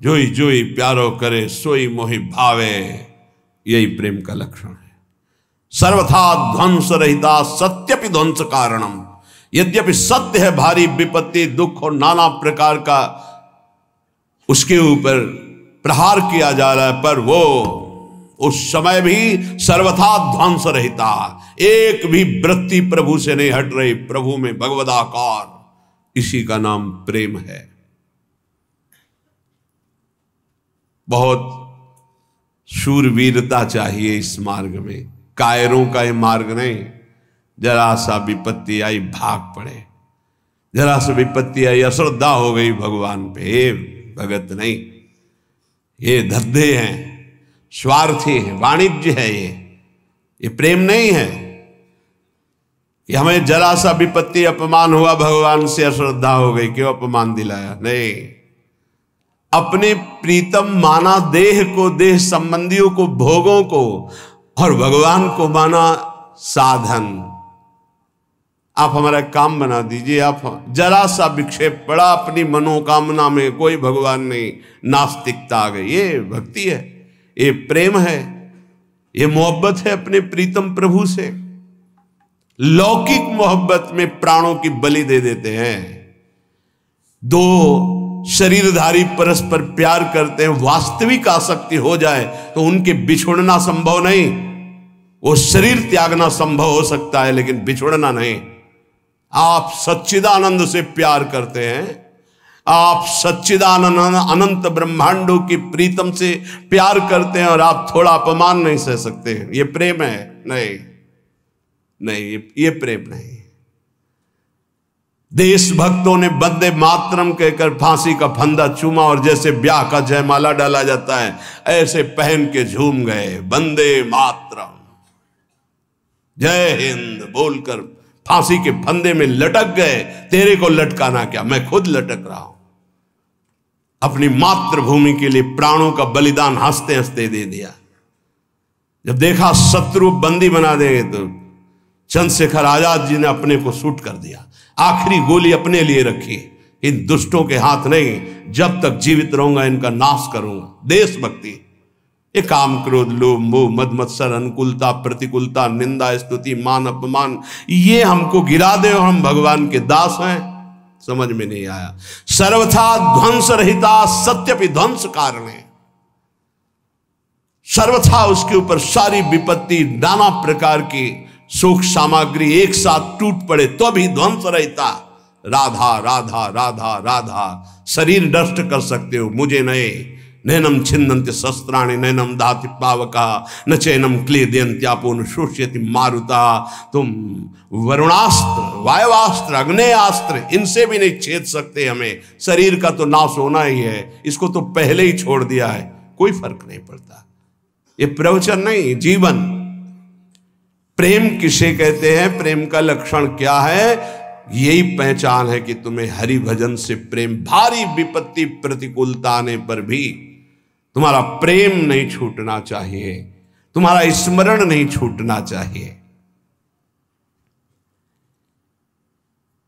जोई जोई प्यारो करे सोई मोहि भावे, यही प्रेम का लक्षण है। सर्वथा ध्वंस रहिता सत्यपि ध्वंस कारणम। यद्यपि सत्य है, भारी विपत्ति, दुख और नाना प्रकार का उसके ऊपर प्रहार किया जा रहा है, पर वो उस समय भी सर्वथा ध्वंस रहता, एक भी वृत्ति प्रभु से नहीं हट रही, प्रभु में भगवदाकार। इसी का नाम प्रेम है। बहुत शूरवीरता चाहिए इस मार्ग में, कायरों का ये मार्ग नहीं। जरा सा विपत्ति आई भाग पड़े, जरा सी विपत्ति आई, अश्रद्धा हो गई भगवान पे। ये भगत नहीं, ये धद्दे हैं, स्वार्थी है, वाणिज्य है, ये प्रेम नहीं है। कि हमें जरा सा विपत्ति अपमान हुआ, भगवान से अश्रद्धा हो गई, क्यों अपमान दिलाया? नहीं, अपने प्रीतम माना देह को, देह संबंधियों को, भोगों को, और भगवान को माना साधन। आप हमारा काम बना दीजिए। आप जरा सा विक्षेप पड़ा अपनी मनोकामना में, कोई भगवान नहीं, नास्तिकता आ गई। ये भक्ति है, ये प्रेम है, ये मोहब्बत है अपने प्रीतम प्रभु से। लौकिक मोहब्बत में प्राणों की बलि दे देते हैं। दो शरीरधारी परस्पर प्यार करते हैं, वास्तविक आसक्ति हो जाए तो उनके बिछुड़ना संभव नहीं। वो शरीर त्यागना संभव हो सकता है, लेकिन बिछुड़ना नहीं। आप सच्चिदानंद से प्यार करते हैं, आप सच्चिदानंद अनंत ब्रह्मांडों की प्रीतम से प्यार करते हैं, और आप थोड़ा अपमान नहीं सह सकते। ये प्रेम है? नहीं नहीं, ये प्रेम नहीं। देशभक्तों ने वंदे मातरम कहकर फांसी का फंदा चूमा, और जैसे ब्याह का जयमाला डाला जाता है ऐसे पहन के झूम गए, वंदे मातरम, जय हिंद बोलकर फांसी के फंदे में लटक गए। तेरे को लटकाना क्या, मैं खुद लटक रहा हूं। अपनी मातृभूमि के लिए प्राणों का बलिदान हंसते हंसते दे दिया। जब देखा शत्रु बंदी बना देंगे तो चंद्रशेखर आजाद जी ने अपने को शूट कर दिया। आखिरी गोली अपने लिए रखी, इन दुष्टों के हाथ नहीं, जब तक जीवित रहूंगा इनका नाश करूंगा। देशभक्ति, ये काम क्रोध लोभ मोह मद मत्सर, अनुकूलता प्रतिकूलता, निंदा स्तुति मान अपमान, ये हमको गिरा दे और हम भगवान के दास हैं, समझ में नहीं आया। सर्वथा ध्वंस रहिता सत्यपि ध्वंस कारणे, सर्वथा उसके ऊपर सारी विपत्ति, नाना प्रकार की सुख सामग्री एक साथ टूट पड़े तो भी ध्वंस रहता। राधा राधा राधा राधा, शरीर नष्ट कर सकते हो, मुझे नहीं। नैनम छिन्नन्ति शस्त्राणि नैनम दाति पावका न चैनम क्लेदयन्त्यापो न शोष्यति मारुता। तुम वरुणास्त्र, वायवास्त्र, अग्नेयास्त्र, इनसे भी नहीं छेद सकते हमें। शरीर का तो नाश होना ही है, इसको तो पहले ही छोड़ दिया है, कोई फर्क नहीं पड़ता। ये प्रवचन नहीं, जीवन। प्रेम किसे कहते हैं, प्रेम का लक्षण क्या है? यही पहचान है कि तुम्हें हरि भजन से प्रेम, भारी विपत्ति प्रतिकूलता आने पर भी तुम्हारा प्रेम नहीं छूटना चाहिए, तुम्हारा स्मरण नहीं छूटना चाहिए।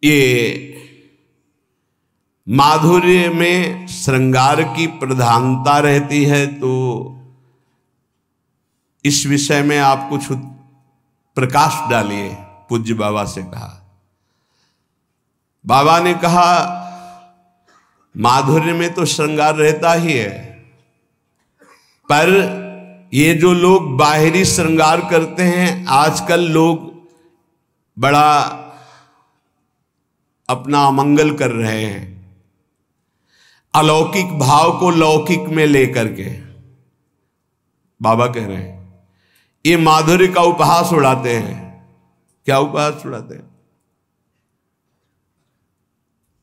ये माधुर्य में श्रृंगार की प्रधानता रहती है, तो इस विषय में आप कुछ प्रकाश डालिए। पूज्य बाबा से कहा, बाबा ने कहा माधुर्य में तो श्रृंगार रहता ही है, पर ये जो लोग बाहरी श्रृंगार करते हैं, आजकल लोग बड़ा अपना अमंगल कर रहे हैं, अलौकिक भाव को लौकिक में लेकर के। बाबा कह रहे हैं ये माधुर्य का उपहास उड़ाते हैं। क्या उपहास उड़ाते हैं?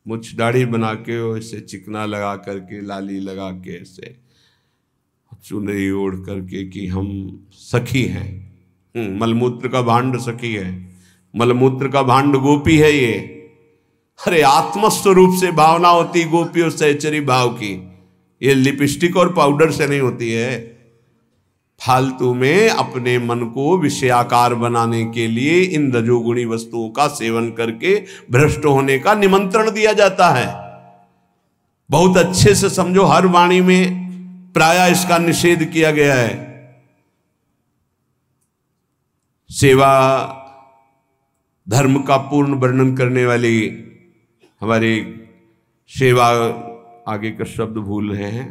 मुझ दाढ़ी बना के, ऐसे चिकना लगा करके, लाली लगा के, ऐसे चुनरी ओढ़ करके कि हम सखी हैं। मलमूत्र का भांड सखी है, मलमूत्र का भांड गोपी है ये। अरे आत्मस्वरूप से भावना होती गोपी और सहचरी भाव की, ये लिपस्टिक और पाउडर से नहीं होती है। फालतू में अपने मन को विषयाकार बनाने के लिए इन रजोगुणी वस्तुओं का सेवन करके भ्रष्ट होने का निमंत्रण दिया जाता है। बहुत अच्छे से समझो, हर वाणी में प्रायः इसका निषेध किया गया है। सेवा धर्म का पूर्ण वर्णन करने वाली हमारे सेवा, आगे का शब्द भूल रहे हैं,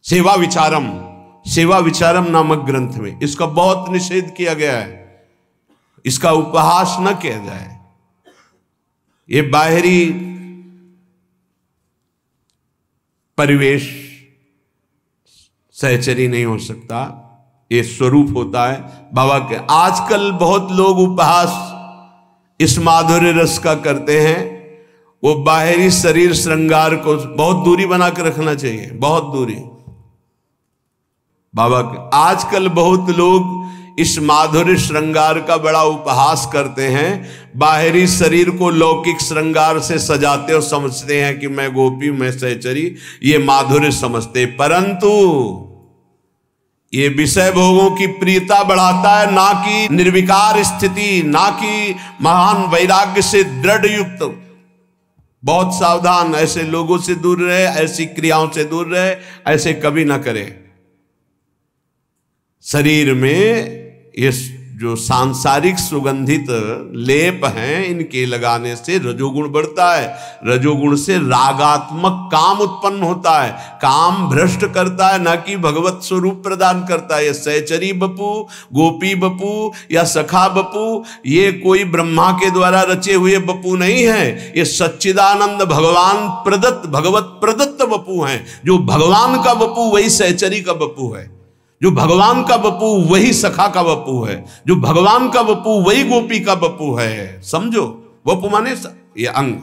सेवा विचारम, सेवा विचारम नामक ग्रंथ में इसका बहुत निषेध किया गया है। इसका उपहास न किया जाए। ये बाहरी परिवेश सहचरी नहीं हो सकता, ये स्वरूप होता है बाबा के। आजकल बहुत लोग उपहास इस माधुर्य रस का करते हैं वो बाहरी शरीर श्रृंगार को बहुत दूरी बना के रखना चाहिए, बहुत दूरी। बाबा के आजकल बहुत लोग इस माधुर्य श्रृंगार का बड़ा उपहास करते हैं, बाहरी शरीर को लौकिक श्रृंगार से सजाते और समझते हैं कि मैं गोपी, मैं सहचरी, ये माधुर्य समझते, परंतु ये विषय भोगों की प्रियता बढ़ाता है, ना कि निर्विकार स्थिति, ना कि महान वैराग्य से दृढ़ युक्त। बहुत सावधान, ऐसे लोगों से दूर रहे, ऐसी क्रियाओं से दूर रहे, ऐसे कभी ना करें। शरीर में ये जो सांसारिक सुगंधित लेप हैं, इनके लगाने से रजोगुण बढ़ता है, रजोगुण से रागात्मक काम उत्पन्न होता है, काम भ्रष्ट करता है, ना कि भगवत स्वरूप प्रदान करता है। ये सहचरी बपू, गोपी बपू या सखा बपू, ये कोई ब्रह्मा के द्वारा रचे हुए बपू नहीं है, ये सच्चिदानंद भगवान प्रदत्त, भगवत प्रदत्त बपू हैं। जो भगवान का बपू वही सहचरी का बपू है, जो भगवान का बपू वही सखा का बपू है, जो भगवान का बपू वही गोपी का बपू है। समझो, बपू माने ये अंग,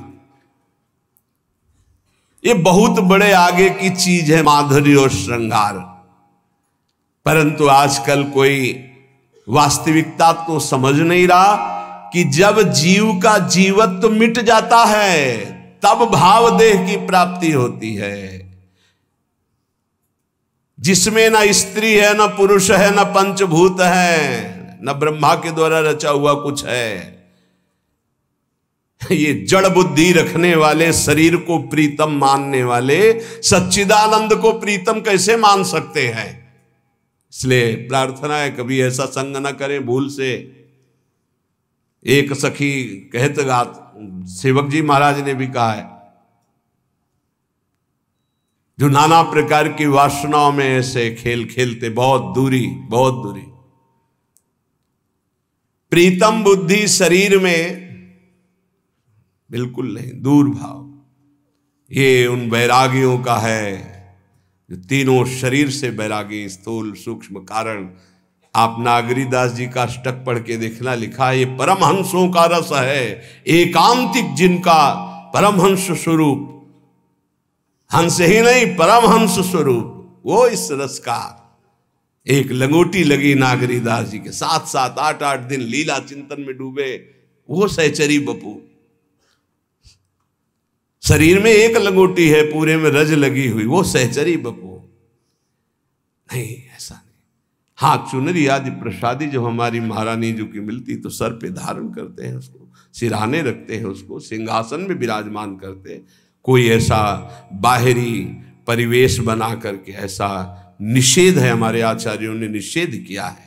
ये बहुत बड़े आगे की चीज है माधुर्य और श्रृंगार। परंतु आजकल कोई वास्तविकता तो समझ नहीं रहा कि जब जीव का जीवत्व मिट जाता है तब भाव देह की प्राप्ति होती है, जिसमें न स्त्री है, न पुरुष है, न पंचभूत है, न ब्रह्मा के द्वारा रचा हुआ कुछ है। ये जड़ बुद्धि रखने वाले, शरीर को प्रीतम मानने वाले सच्चिदानंद को प्रीतम कैसे मान सकते हैं? इसलिए प्रार्थना है कभी ऐसा संग न करें भूल से। एक सखी कहत गात सेवक जी महाराज ने भी कहा है, जो नाना प्रकार की वासनाओं में ऐसे खेल खेलते, बहुत दूरी, बहुत दूरी। प्रीतम बुद्धि शरीर में बिल्कुल नहीं, दूर भाव। ये उन वैरागियों का है जो तीनों शरीर से वैरागी, स्थूल सूक्ष्म कारण। आप नागरीदास जी का अष्टक पढ़ के देखना, लिखा है ये परमहंसों का रस है, एकांतिक जिनका परमहंस स्वरूप, हंस ही नहीं परमहंस स्वरूप, वो इस रस का। एक लंगोटी लगी नागरीदास जी के, 7-7 8-8 दिन लीला चिंतन में डूबे, वो सहचरी बपू। शरीर में एक लंगोटी है, पूरे में रज लगी हुई, वो सहचरी बपू नहीं, ऐसा नहीं। हाँ, चुनरी आदि प्रसादी जो हमारी महारानी जी की मिलती तो सर पे धारण करते हैं, उसको सिरहाने रखते हैं, उसको सिंहासन में विराजमान करते हैं। कोई ऐसा बाहरी परिवेश बना करके ऐसा निषेध है, हमारे आचार्यों ने निषेध किया है।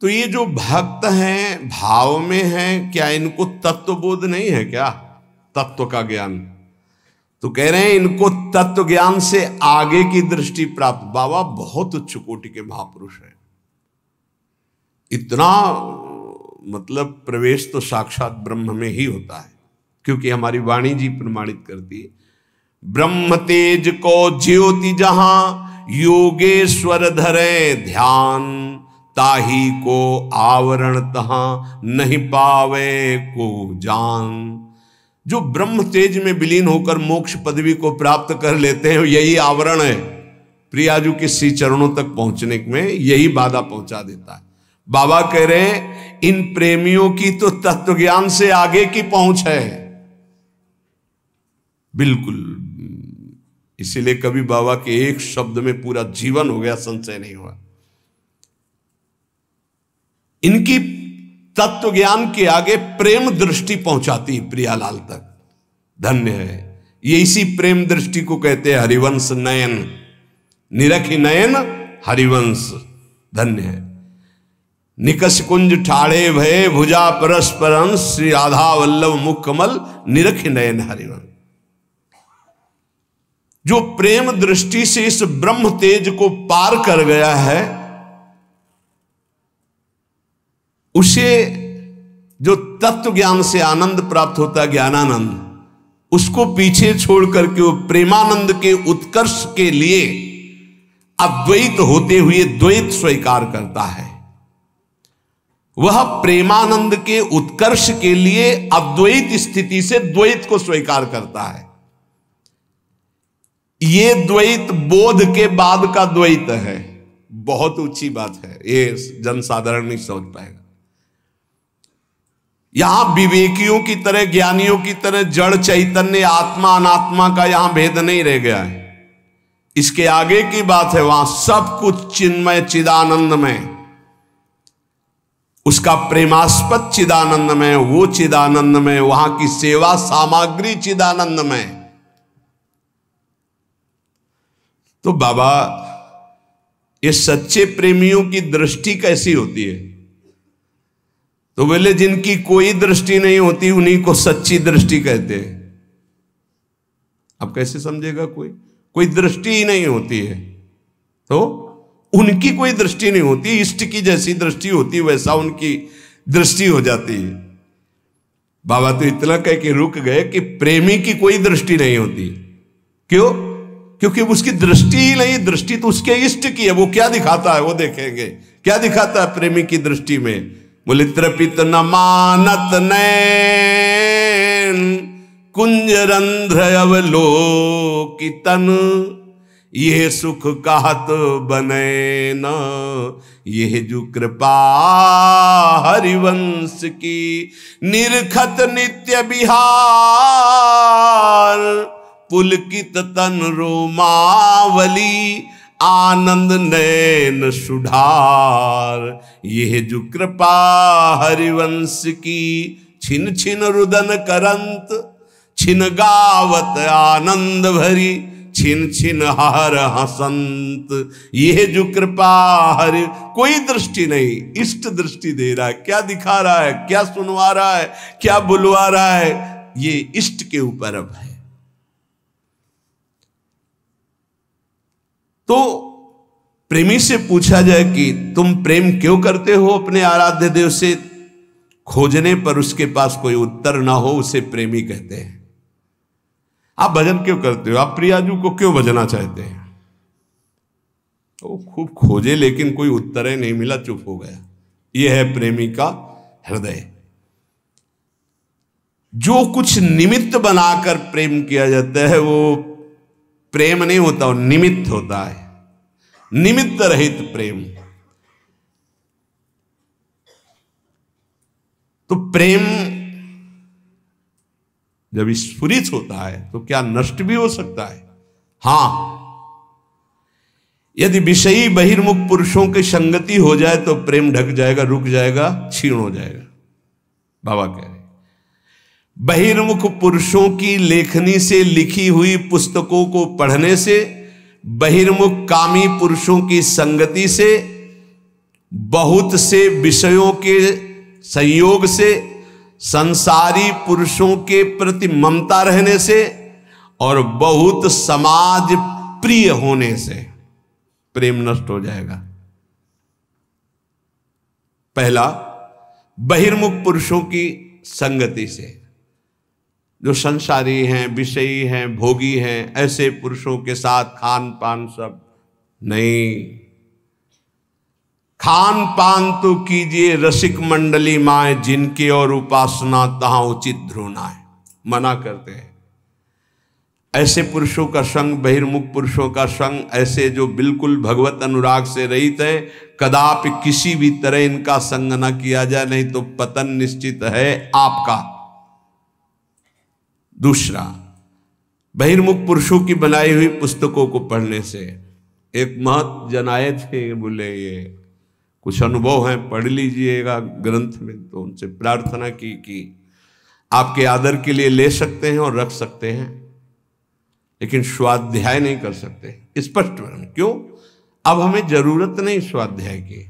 तो ये जो भक्त हैं भाव में हैं, क्या इनको तत्वबोध नहीं है? क्या तत्व का ज्ञान? तो कह रहे हैं इनको तत्व ज्ञान से आगे की दृष्टि प्राप्त। बाबा बहुत उच्च कोटि के महापुरुष हैं, इतना मतलब प्रवेश तो साक्षात ब्रह्म में ही होता है, क्योंकि हमारी वाणी जी प्रमाणित करती है, ब्रह्म तेज को ज्योति जहां योगेश्वर धरे ध्यान, ताही को आवरण तहां नहीं पावे को जान। जो ब्रह्म तेज में विलीन होकर मोक्ष पदवी को प्राप्त कर लेते हैं, यही आवरण है। प्रियाजू के श्री चरणों तक पहुंचने में यही बाधा पहुंचा देता है। बाबा कह रहे हैं इन प्रेमियों की तो तत्व ज्ञान से आगे की पहुंच है, बिल्कुल। इसीलिए कभी बाबा के एक शब्द में पूरा जीवन हो गया, संशय नहीं हुआ। इनकी तत्व ज्ञान के आगे प्रेम दृष्टि पहुंचाती है प्रियालाल तक, धन्य है। ये इसी प्रेम दृष्टि को कहते हैं हरिवंश नयन, निरखि नयन हरिवंश, धन्य है। निकस कुंज ठाड़े भये भुजा परस्परंश, श्री राधा वल्लभ मुख कमल निरख नयन हरिवंश। जो प्रेम दृष्टि से इस ब्रह्म तेज को पार कर गया है, उसे जो तत्व ज्ञान से आनंद प्राप्त होता है, ज्ञानानंद, उसको पीछे छोड़ करके वो प्रेमानंद के उत्कर्ष के लिए अद्वैत होते हुए द्वैत स्वीकार करता है। वह प्रेमानंद के उत्कर्ष के लिए अद्वैत स्थिति से द्वैत को स्वीकार करता है। ये द्वैत बोध के बाद का द्वैत है। बहुत ऊंची बात है, ये जनसाधारण नहीं समझ पाएगा। यहां विवेकियों की तरह, ज्ञानियों की तरह जड़ चैतन्य आत्मा अनात्मा का यहां भेद नहीं रह गया है। इसके आगे की बात है, वहां सब कुछ चिन्मय चिदानंदमय, उसका प्रेमास्पद चिदानंदमय, वो चिदानंदमय, वहां की सेवा सामग्री चिदानंदमय। तो बाबा, ये सच्चे प्रेमियों की दृष्टि कैसी होती है? तो बोले जिनकी कोई दृष्टि नहीं होती उन्हीं को सच्ची दृष्टि कहते हैं। अब कैसे समझेगा? कोई दृष्टि ही नहीं होती है तो उनकी कोई दृष्टि नहीं होती। इष्ट की जैसी दृष्टि होती वैसा उनकी दृष्टि हो जाती है। बाबा तो इतना कह के रुक गए कि प्रेमी की कोई दृष्टि नहीं होती। क्यों? क्योंकि उसकी दृष्टि ही नहीं, दृष्टि तो उसके इष्ट की है। वो क्या दिखाता है वो देखेंगे। क्या दिखाता है प्रेमी की दृष्टि में? बोले त्रपित न मानत नैन कुंजरंध्र अवलोकितन, ये सुख कहत बने न, ये जो कृपा हरिवंश की, निरखत नित्य बिहार, पुलकित तन रोमावली, आनंद नैन सुधार, यह जो कृपा हरिवंश की, छिन छिन रुदन करंत, छिन गावत आनंद भरी, छिन छिन हर हसंत, यह जो कृपा हरि। कोई दृष्टि नहीं, इष्ट दृष्टि दे रहा है। क्या दिखा रहा है, क्या सुनवा रहा है, क्या बुलवा रहा है, ये इष्ट के ऊपर अब है। तो प्रेमी से पूछा जाए कि तुम प्रेम क्यों करते हो अपने आराध्य देव से, खोजने पर उसके पास कोई उत्तर ना हो उसे प्रेमी कहते हैं। आप भजन क्यों करते हो, आप प्रियाजू को क्यों भजना चाहते हैं? वो खूब खोजे लेकिन कोई उत्तर ही नहीं मिला, चुप हो गया। यह है प्रेमी का हृदय। जो कुछ निमित्त बनाकर प्रेम किया जाता है वो प्रेम नहीं होता, वो निमित्त होता है, निमित्त रहित प्रेम। तो प्रेम जब स्फुरित होता है तो क्या नष्ट भी हो सकता है? हां, यदि विषयी बहिर्मुख पुरुषों की संगति हो जाए तो प्रेम ढक जाएगा, रुक जाएगा, क्षीण हो जाएगा। बाबा कह रहे बहिर्मुख पुरुषों की लेखनी से लिखी हुई पुस्तकों को पढ़ने से, बहिर्मुख कामी पुरुषों की संगति से, बहुत से विषयों के संयोग से, संसारी पुरुषों के प्रति ममता रहने से और बहुत समाज प्रिय होने से प्रेम नष्ट हो जाएगा। पहला, बहिर्मुख पुरुषों की संगति से, जो संसारी हैं, विषयी हैं, भोगी हैं, ऐसे पुरुषों के साथ खान पान सब नहीं। खान पान तो कीजिए रसिक मंडली माए, जिनके और उपासना तहां उचित ध्रुना है, मना करते हैं। ऐसे पुरुषों का संग, बहिर्मुख पुरुषों का संग, ऐसे जो बिल्कुल भगवत अनुराग से रहित है, कदापि किसी भी तरह इनका संग न किया जाए, नहीं तो पतन निश्चित है आपका। दूसरा, बहिर्मुख पुरुषों की बनाई हुई पुस्तकों को पढ़ने से। एक महत जन आए थे, बोले ये कुछ अनुभव हैं, पढ़ लीजिएगा ग्रंथ में। तो उनसे प्रार्थना की कि आपके आदर के लिए ले सकते हैं और रख सकते हैं, लेकिन स्वाध्याय नहीं कर सकते। स्पष्ट वर्ण। क्यों? अब हमें जरूरत नहीं स्वाध्याय की,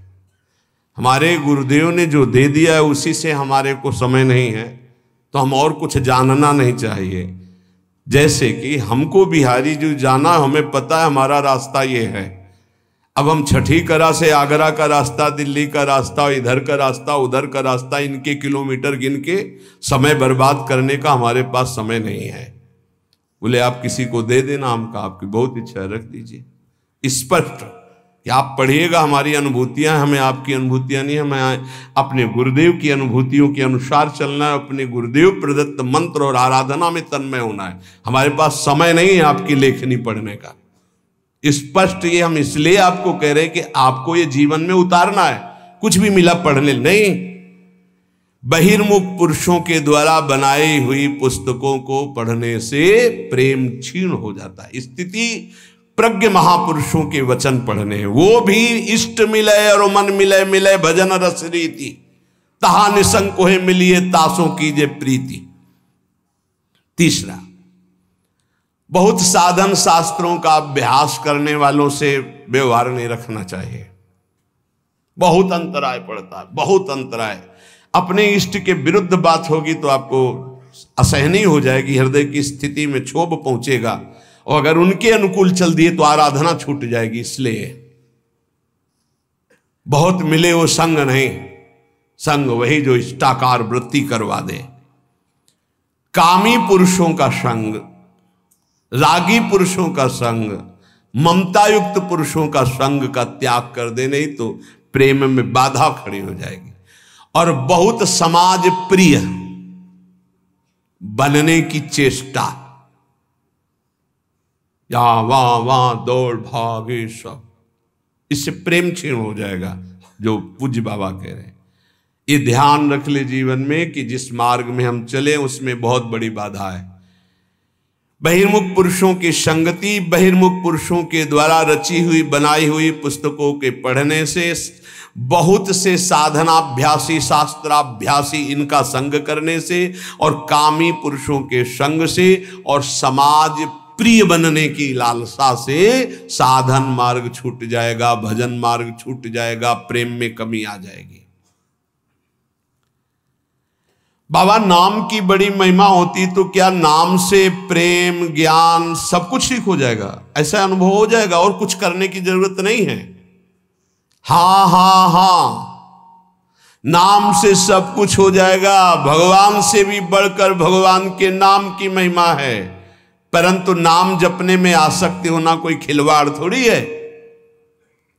हमारे गुरुदेव ने जो दे दिया है उसी से हमारे को समय नहीं है, तो हम और कुछ जानना नहीं चाहिए। जैसे कि हमको बिहारी जो जाना, हमें पता है हमारा रास्ता ये है। अब हम छठी करा से आगरा का रास्ता, दिल्ली का रास्ता, इधर का रास्ता, उधर का रास्ता, इनके किलोमीटर गिन के समय बर्बाद करने का हमारे पास समय नहीं है। बोले आप किसी को दे देना, हम कहा आपकी बहुत इच्छा है, रख दीजिए। स्पष्ट कि आप पढ़िएगा, हमारी अनुभूतियां, हमें आपकी अनुभूतियां नहीं, हमें अपने गुरुदेव की अनुभूतियों के अनुसार चलना है, अपने गुरुदेव प्रदत्त मंत्र और आराधना में तन्मय होना है। हमारे पास समय नहीं है आपकी लेखनी पढ़ने का। स्पष्ट ये हम इसलिए आपको कह रहे हैं कि आपको ये जीवन में उतारना है, कुछ भी मिला पढ़ने नहीं। बहिर्मुख पुरुषों के द्वारा बनाई हुई पुस्तकों को पढ़ने से प्रेम क्षीण हो जाता है। स्थिति प्रज्ञ महापुरुषों के वचन पढ़ने हैं, वो भी इष्ट मिले और मन मिले, मिले भजन रस रीति, तहा निसंको है मिलिए तासों कीजे प्रीति। तीसरा, बहुत साधन शास्त्रों का अभ्यास करने वालों से व्यवहार नहीं रखना चाहिए। बहुत अंतराय पड़ता है, बहुत अंतराय। अपने इष्ट के विरुद्ध बात होगी तो आपको असहनीय हो जाएगी, हृदय की स्थिति में क्षोभ पहुंचेगा, और अगर उनके अनुकूल चल दिए तो आराधना छूट जाएगी। इसलिए बहुत मिले वो संग नहीं, संग वही जो इष्टाकार वृत्ति करवा दे। कामी पुरुषों का संग, रागी पुरुषों का संग, ममता युक्त पुरुषों का संग का त्याग कर दे, नहीं तो प्रेम में बाधा खड़ी हो जाएगी। और बहुत समाज प्रिय बनने की चेष्टा, यहां वहां दौड़ भागे सब, इससे प्रेम क्षीण हो जाएगा, जो पूज्य बाबा कह रहे हैं। ये ध्यान रख ले जीवन में कि जिस मार्ग में हम चले उसमें बहुत बड़ी बाधा है। बहिर्मुख पुरुषों की संगति, बहिर्मुख पुरुषों के द्वारा रची हुई बनाई हुई पुस्तकों के पढ़ने से, बहुत से साधनाभ्यासी शास्त्राभ्यासी इनका संग करने से, और कामी पुरुषों के संग से, और समाज प्रिय बनने की लालसा से साधन मार्ग छूट जाएगा, भजन मार्ग छूट जाएगा, प्रेम में कमी आ जाएगी। बाबा, नाम की बड़ी महिमा होती तो क्या नाम से प्रेम ज्ञान सब कुछ ठीक हो जाएगा? ऐसा अनुभव हो जाएगा और कुछ करने की जरूरत नहीं है। हाँ हाँ हाँ, नाम से सब कुछ हो जाएगा। भगवान से भी बढ़कर भगवान के नाम की महिमा है, परंतु नाम जपने में आसक्ति होना कोई खिलवाड़ थोड़ी है।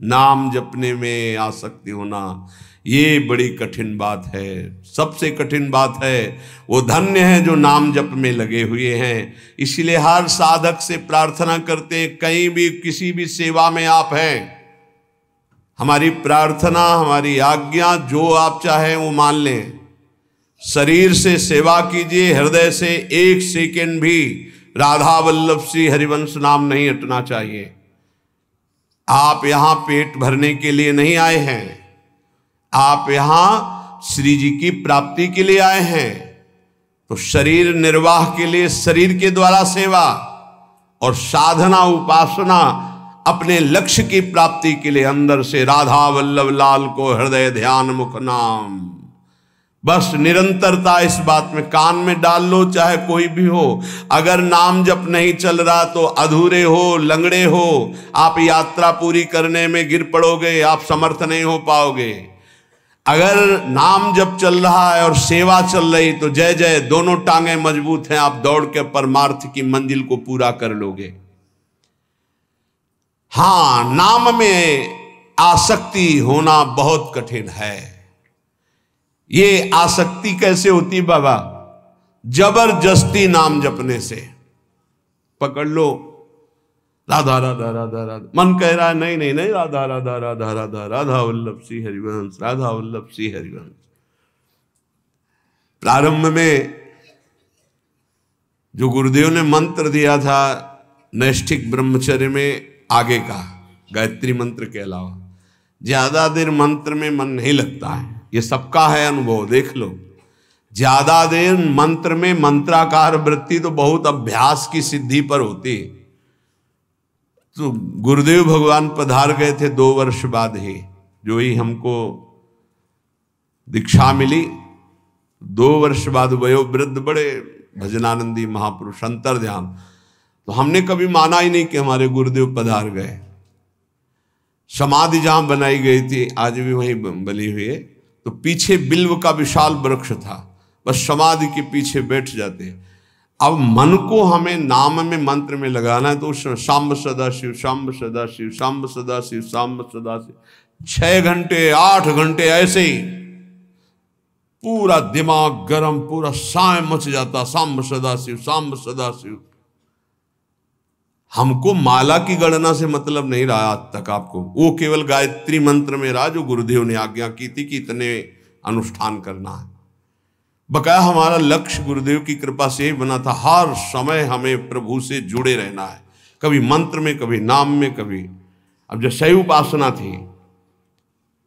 नाम जपने में आसक्ति होना ये बड़ी कठिन बात है, सबसे कठिन बात है। वो धन्य है जो नाम जप में लगे हुए हैं। इसीलिए हर साधक से प्रार्थना करते, कहीं भी किसी भी सेवा में आप हैं, हमारी प्रार्थना, हमारी आज्ञा, जो आप चाहें वो मान लें। शरीर से सेवा कीजिए, हृदय से एक सेकंड भी राधा वल्लभ श्री हरिवंश नाम नहीं हटना चाहिए। आप यहां पेट भरने के लिए नहीं आए हैं, आप यहां श्री जी की प्राप्ति के लिए आए हैं। तो शरीर निर्वाह के लिए शरीर के द्वारा सेवा, और साधना उपासना अपने लक्ष्य की प्राप्ति के लिए अंदर से राधा वल्लभ लाल को हृदय ध्यान मुख नाम। बस निरंतरता इस बात में कान में डाल लो, चाहे कोई भी हो। अगर नाम जप नहीं चल रहा तो अधूरे हो, लंगड़े हो, आप यात्रा पूरी करने में गिर पड़ोगे, आप समर्थ नहीं हो पाओगे। अगर नाम जप चल रहा है और सेवा चल रही तो जय जय, दोनों टांगे मजबूत हैं, आप दौड़ के परमार्थ की मंजिल को पूरा कर लोगे। हां, नाम में आसक्ति होना बहुत कठिन है। ये आसक्ति कैसे होती बाबा? जबरदस्ती नाम जपने से। पकड़ लो, राधा राधा राधा राधा, मन कह रहा है नहीं नहीं नहीं, राधा राधा राधा राधा, राधा वल्लभ श्री हरिवंश, राधा वल्लभ श्री हरिवंश। प्रारंभ में जो गुरुदेव ने मंत्र दिया था नैष्ठिक ब्रह्मचर्य में, आगे का गायत्री मंत्र के अलावा ज्यादा देर मंत्र में मन नहीं लगता है। ये सबका है अनुभव, देख लो। ज्यादा देर मंत्र में मंत्राकार वृत्ति तो बहुत अभ्यास की सिद्धि पर होती। तो गुरुदेव भगवान पधार गए थे 2 वर्ष बाद ही, जो ही हमको दीक्षा मिली, 2 वर्ष बाद वयोवृद्ध बड़े भजनानंदी महापुरुष अंतर ध्यान। तो हमने कभी माना ही नहीं कि हमारे गुरुदेव पधार गए। समाधि जहां बनाई गई थी, आज भी वहीं बनी हुई है, तो पीछे बिल्व का विशाल वृक्ष था, बस समाधि के पीछे बैठ जाते। अब मन को हमें नाम में मंत्र में लगाना है, तो शाम्ब सदाशिव, शाम्ब सदाशिव, शाम्ब सदाशिव, शाम्ब सदाशिव, 6 घंटे 8 घंटे ऐसे ही पूरा दिमाग गरम, पूरा साय मच जाता, शाम्ब सदाशिव, शाम्ब सदाशिव। हमको माला की गणना से मतलब नहीं रहा आज तक आपको, वो केवल गायत्री मंत्र में रहा जो गुरुदेव ने आज्ञा की थी कि इतने अनुष्ठान करना है। बकाया हमारा लक्ष्य गुरुदेव की कृपा से ही बना था, हर समय हमें प्रभु से जुड़े रहना है, कभी मंत्र में, कभी नाम में, कभी। अब जो शैव उपासना थी,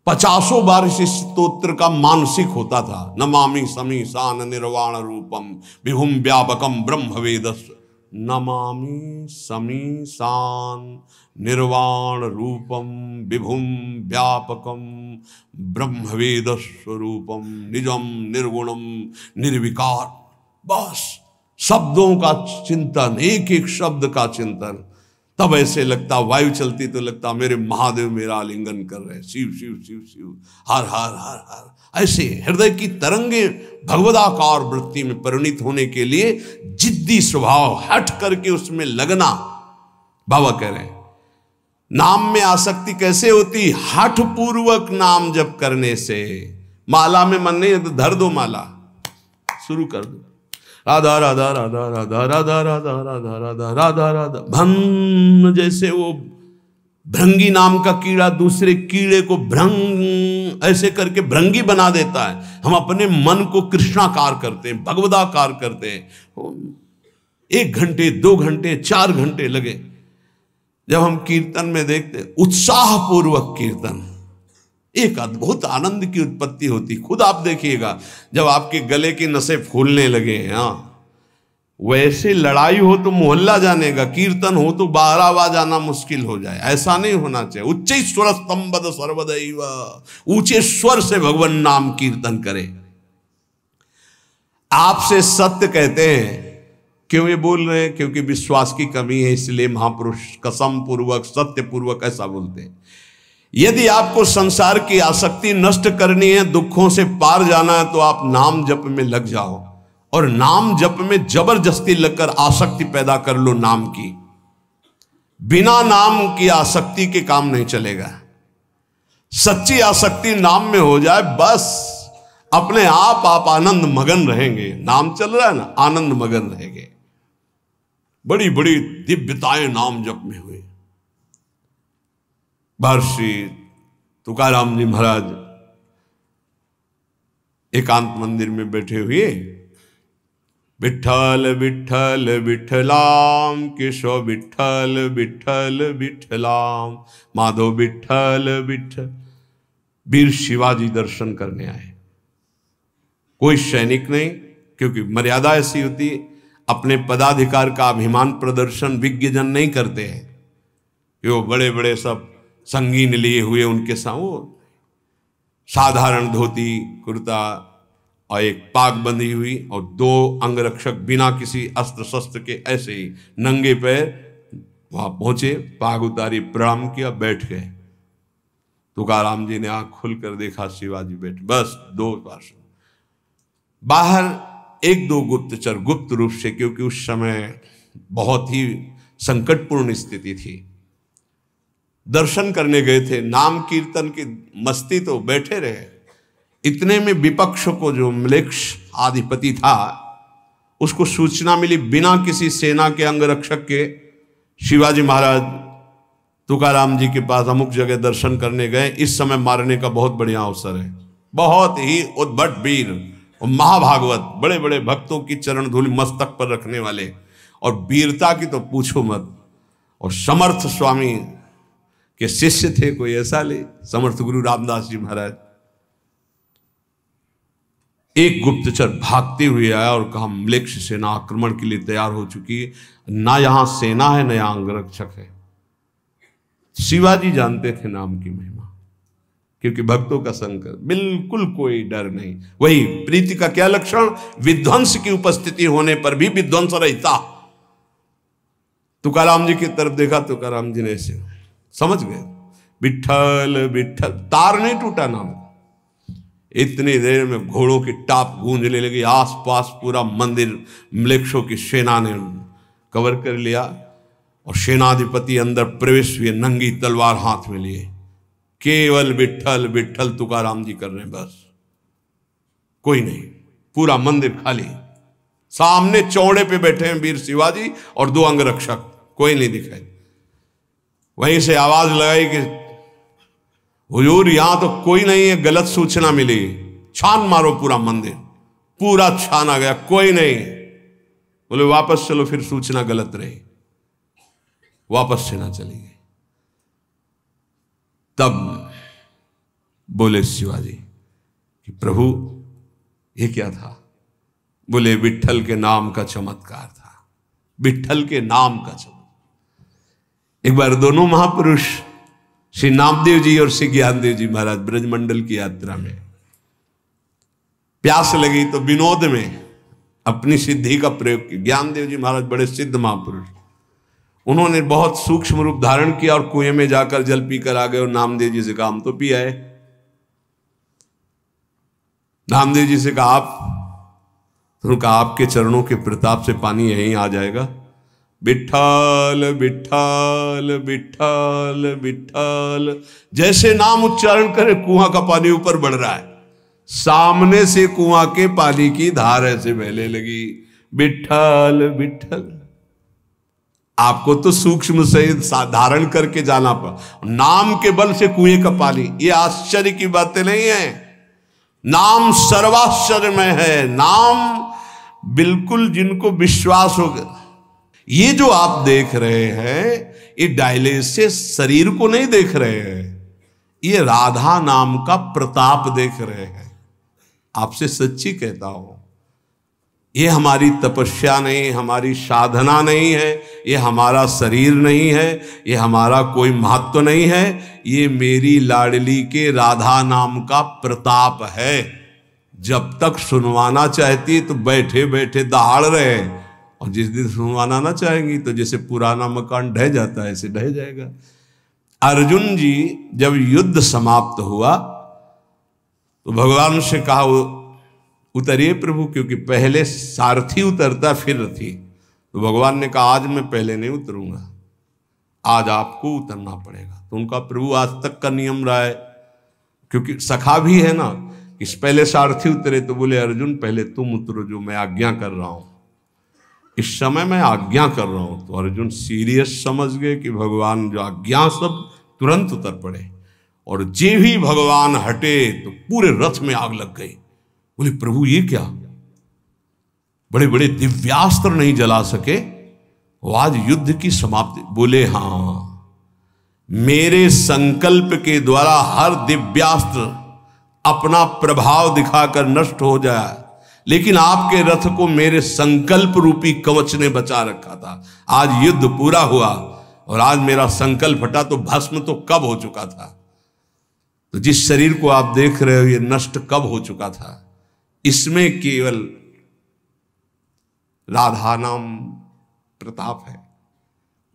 50 बार इस स्तोत्र का मानसिक होता था। नमामि समीसान निर्वाण रूपम विभुम व्यापकम ब्रह्म वेदस्व, नमामि समीसान निर्वाण रूपम विभुम व्यापकम ब्रह्मवेद स्वरूपम निजम निर्गुणम निर्विकार। बस शब्दों का चिंतन, एक एक शब्द का चिंतन। तब ऐसे लगता, वायु चलती तो लगता मेरे महादेव मेरा आलिंगन कर रहे, शिव शिव शिव शिव, हर हर हर हर। ऐसे हृदय की तरंगे भगवदाकार वृत्ति में परिणित होने के लिए जिद्दी स्वभाव, हट करके उसमें लगना। बाबा कह रहे हैं नाम में आसक्ति कैसे होती? हठ पूर्वक नाम जप करने से। माला में मन नहीं है तो धर दो, माला शुरू कर दो, राधा राधा राधा राधा राधा राधा राधा राधा राधा राधा। भन, जैसे वो भृंगी नाम का कीड़ा दूसरे कीड़े को भ्रंग ऐसे करके भृंगी बना देता है, हम अपने मन को कृष्णाकार करते हैं, भगवदाकार करते हैं। 1 घंटे 2 घंटे 4 घंटे लगे। जब हम कीर्तन में देखते उत्साह पूर्वक कीर्तन, एक अद्भुत आनंद की उत्पत्ति होती। खुद आप देखिएगा जब आपके गले की नसें फूलने लगे, हाँ वैसे लड़ाई हो तो मोहल्ला जानेगा, कीर्तन हो तो बारावा जाना मुश्किल हो जाए। ऐसा नहीं होना चाहिए। उच्च स्वर स्तंभद सर्वदैव, ऊंचे स्वर से भगवान नाम कीर्तन करे। आपसे सत्य कहते हैं। क्यों ये बोल रहे हैं? क्योंकि विश्वास की कमी है, इसलिए महापुरुष कसम पूर्वक सत्य पूर्वक ऐसा बोलते हैं। यदि आपको संसार की आसक्ति नष्ट करनी है, दुखों से पार जाना है, तो आप नाम जप में लग जाओ और नाम जप में जबरदस्ती लगकर आसक्ति पैदा कर लो नाम की। बिना नाम की आसक्ति के काम नहीं चलेगा। सच्ची आसक्ति नाम में हो जाए, बस अपने आप आनंद मगन रहेंगे। नाम चल रहा है ना, आनंद मगन रहेंगे। बड़ी बड़ी दिव्यताएं नाम जप में हुई। महर्षि तुकाराम जी महाराज एकांत मंदिर में बैठे हुए, विठ्ठल विठ्ठल विठ्ठलाम, केशव विठ्ठल विठ्ठल विठ्ठलाम, माधव विठ्ठल विठ्ठल। वीर शिवाजी दर्शन करने आए। कोई सैनिक नहीं, क्योंकि मर्यादा ऐसी होती है, अपने पदाधिकार का अभिमान प्रदर्शन विज्ञजन नहीं करते हैं। वो बड़े बड़े सब संगीन लिए हुए उनके साथ, वो साधारण धोती कुर्ता और एक पाग बंधी हुई और 2 अंगरक्षक बिना किसी अस्त्र शस्त्र के ऐसे ही नंगे पैर वहां पहुंचे, पाग उतारी, प्रणाम किया, बैठ गए। तुकाराम जी ने आंख खुलकर देखा, शिवाजी बैठे। बस 2 भाषण। बाहर 1-2 गुप्तचर गुप्त रूप से, क्योंकि उस समय बहुत ही संकटपूर्ण स्थिति थी, दर्शन करने गए थे। नाम कीर्तन की मस्ती तो बैठे रहे। इतने में विपक्ष को, जो म्लेच्छ आधिपति था, उसको सूचना मिली। बिना किसी सेना के अंगरक्षक के शिवाजी महाराज तुकाराम जी के पास अमुक जगह दर्शन करने गए। इस समय मारने का बहुत बढ़िया अवसर है। बहुत ही उद्भट वीर और महाभागवत, बड़े बड़े भक्तों की चरण धूलि मस्तक पर रखने वाले, और वीरता की तो पूछो मत। और समर्थ स्वामी के शिष्य थे, कोई ऐसा ले, समर्थ गुरु रामदास जी महाराज। एक गुप्तचर भागते हुए आया और कहा, म्लेच्छ सेना आक्रमण के लिए तैयार हो चुकी है, ना यहां सेना है ना यहां अंगरक्षक है। शिवाजी जानते थे नाम की महिमा, क्योंकि भक्तों का संकट, बिल्कुल कोई डर नहीं। वही प्रीति का क्या लक्षण? विध्वंस की उपस्थिति होने पर भी विध्वंस रहता। तुकाराम जी की तरफ देखा, तुकाराम जी ने ऐसे समझ गए, विठ्ठल विठ्ठल, तार नहीं टूटा नाम। इतनी देर में घोड़ों की टाप गूंजने लगी, आसपास पूरा मंदिर म्लेच्छों की सेना ने कवर कर लिया और सेनाधिपति अंदर प्रवेश हुए, नंगी तलवार हाथ में लिए। केवल विट्ठल विट्ठल तुकाराम जी कर रहे हैं, बस कोई नहीं। पूरा मंदिर खाली, सामने चौड़े पे बैठे हैं वीर शिवाजी और 2 अंगरक्षक, कोई नहीं दिखाई। वहीं से आवाज लगाई कि हुजूर यहां तो कोई नहीं है, गलत सूचना मिली, छान मारो पूरा मंदिर। पूरा छाना गया, कोई नहीं। बोले वापस चलो, फिर सूचना गलत रही, वापस सेना चली गई। तब बोले शिवाजी कि प्रभु ये क्या था? बोले विट्ठल के नाम का चमत्कार था, विट्ठल के नाम का चमत्कार। एक बार दोनों महापुरुष श्री नामदेव जी और श्री ज्ञानदेव जी महाराज ब्रजमंडल की यात्रा में, प्यास लगी तो विनोद में अपनी सिद्धि का प्रयोग किया। ज्ञानदेव जी महाराज बड़े सिद्ध महापुरुष, उन्होंने बहुत सूक्ष्म रूप धारण किया और कुएं में जाकर जल पीकर आ गए और नामदेव जी से कहा हम तो पी आए। नामदेव जी से कहा आप, तो कहा आपके चरणों के प्रताप से पानी यहीं आ जाएगा। विट्ठल विट्ठल विट्ठल विट्ठल, जैसे नाम उच्चारण करे कुआं का पानी ऊपर बढ़ रहा है, सामने से कुआं के पानी की धार ऐसे बहने लगी। विट्ठल विट्ठल, आपको तो सूक्ष्म से धारण करके जाना पड़ा, नाम के बल से कुएं का पानी, ये आश्चर्य की बातें नहीं है। नाम सर्वाश्चर्य में है, नाम बिल्कुल जिनको विश्वास होगा। ये जो आप देख रहे हैं ये डायलिसिस शरीर को नहीं देख रहे हैं, ये राधा नाम का प्रताप देख रहे हैं। आपसे सच्ची कहता हूं, ये हमारी तपस्या नहीं, हमारी साधना नहीं है, ये हमारा शरीर नहीं है, ये हमारा कोई महत्व नहीं है, ये मेरी लाडली के राधा नाम का प्रताप है। जब तक सुनवाना चाहती तो बैठे बैठे दहाड़ रहे, और जिस दिन सुनवाना ना चाहेंगी तो जैसे पुराना मकान ढह जाता है ऐसे ढह जाएगा। अर्जुन जी जब युद्ध समाप्त हुआ तो भगवान से कहा उतरिए प्रभु, क्योंकि पहले सारथी उतरता फिर रथी। तो भगवान ने कहा आज मैं पहले नहीं उतरूंगा, आज आपको उतरना पड़ेगा। तो उनका प्रभु आज तक का नियम रहा है, क्योंकि सखा भी है ना, इस पहले सारथी उतरे तो बोले अर्जुन पहले तुम उतरो, जो मैं आज्ञा कर रहा हूं, इस समय मैं आज्ञा कर रहा हूं। तो अर्जुन सीरियस समझ गए कि भगवान जो आज्ञा सब तुरंत उतर पड़े, और जे भी भगवान हटे तो पूरे रथ में आग लग गई। बोले प्रभु ये क्या, बड़े बड़े दिव्यास्त्र नहीं जला सके, वो आज युद्ध की समाप्ति। बोले हां, मेरे संकल्प के द्वारा हर दिव्यास्त्र अपना प्रभाव दिखाकर नष्ट हो जाए, लेकिन आपके रथ को मेरे संकल्प रूपी कवच ने बचा रखा था। आज युद्ध पूरा हुआ और आज मेरा संकल्प हटा तो भस्म तो कब हो चुका था। तो जिस शरीर को आप देख रहे हो ये नष्ट कब हो चुका था। इसमें केवल राधा नाम प्रताप है,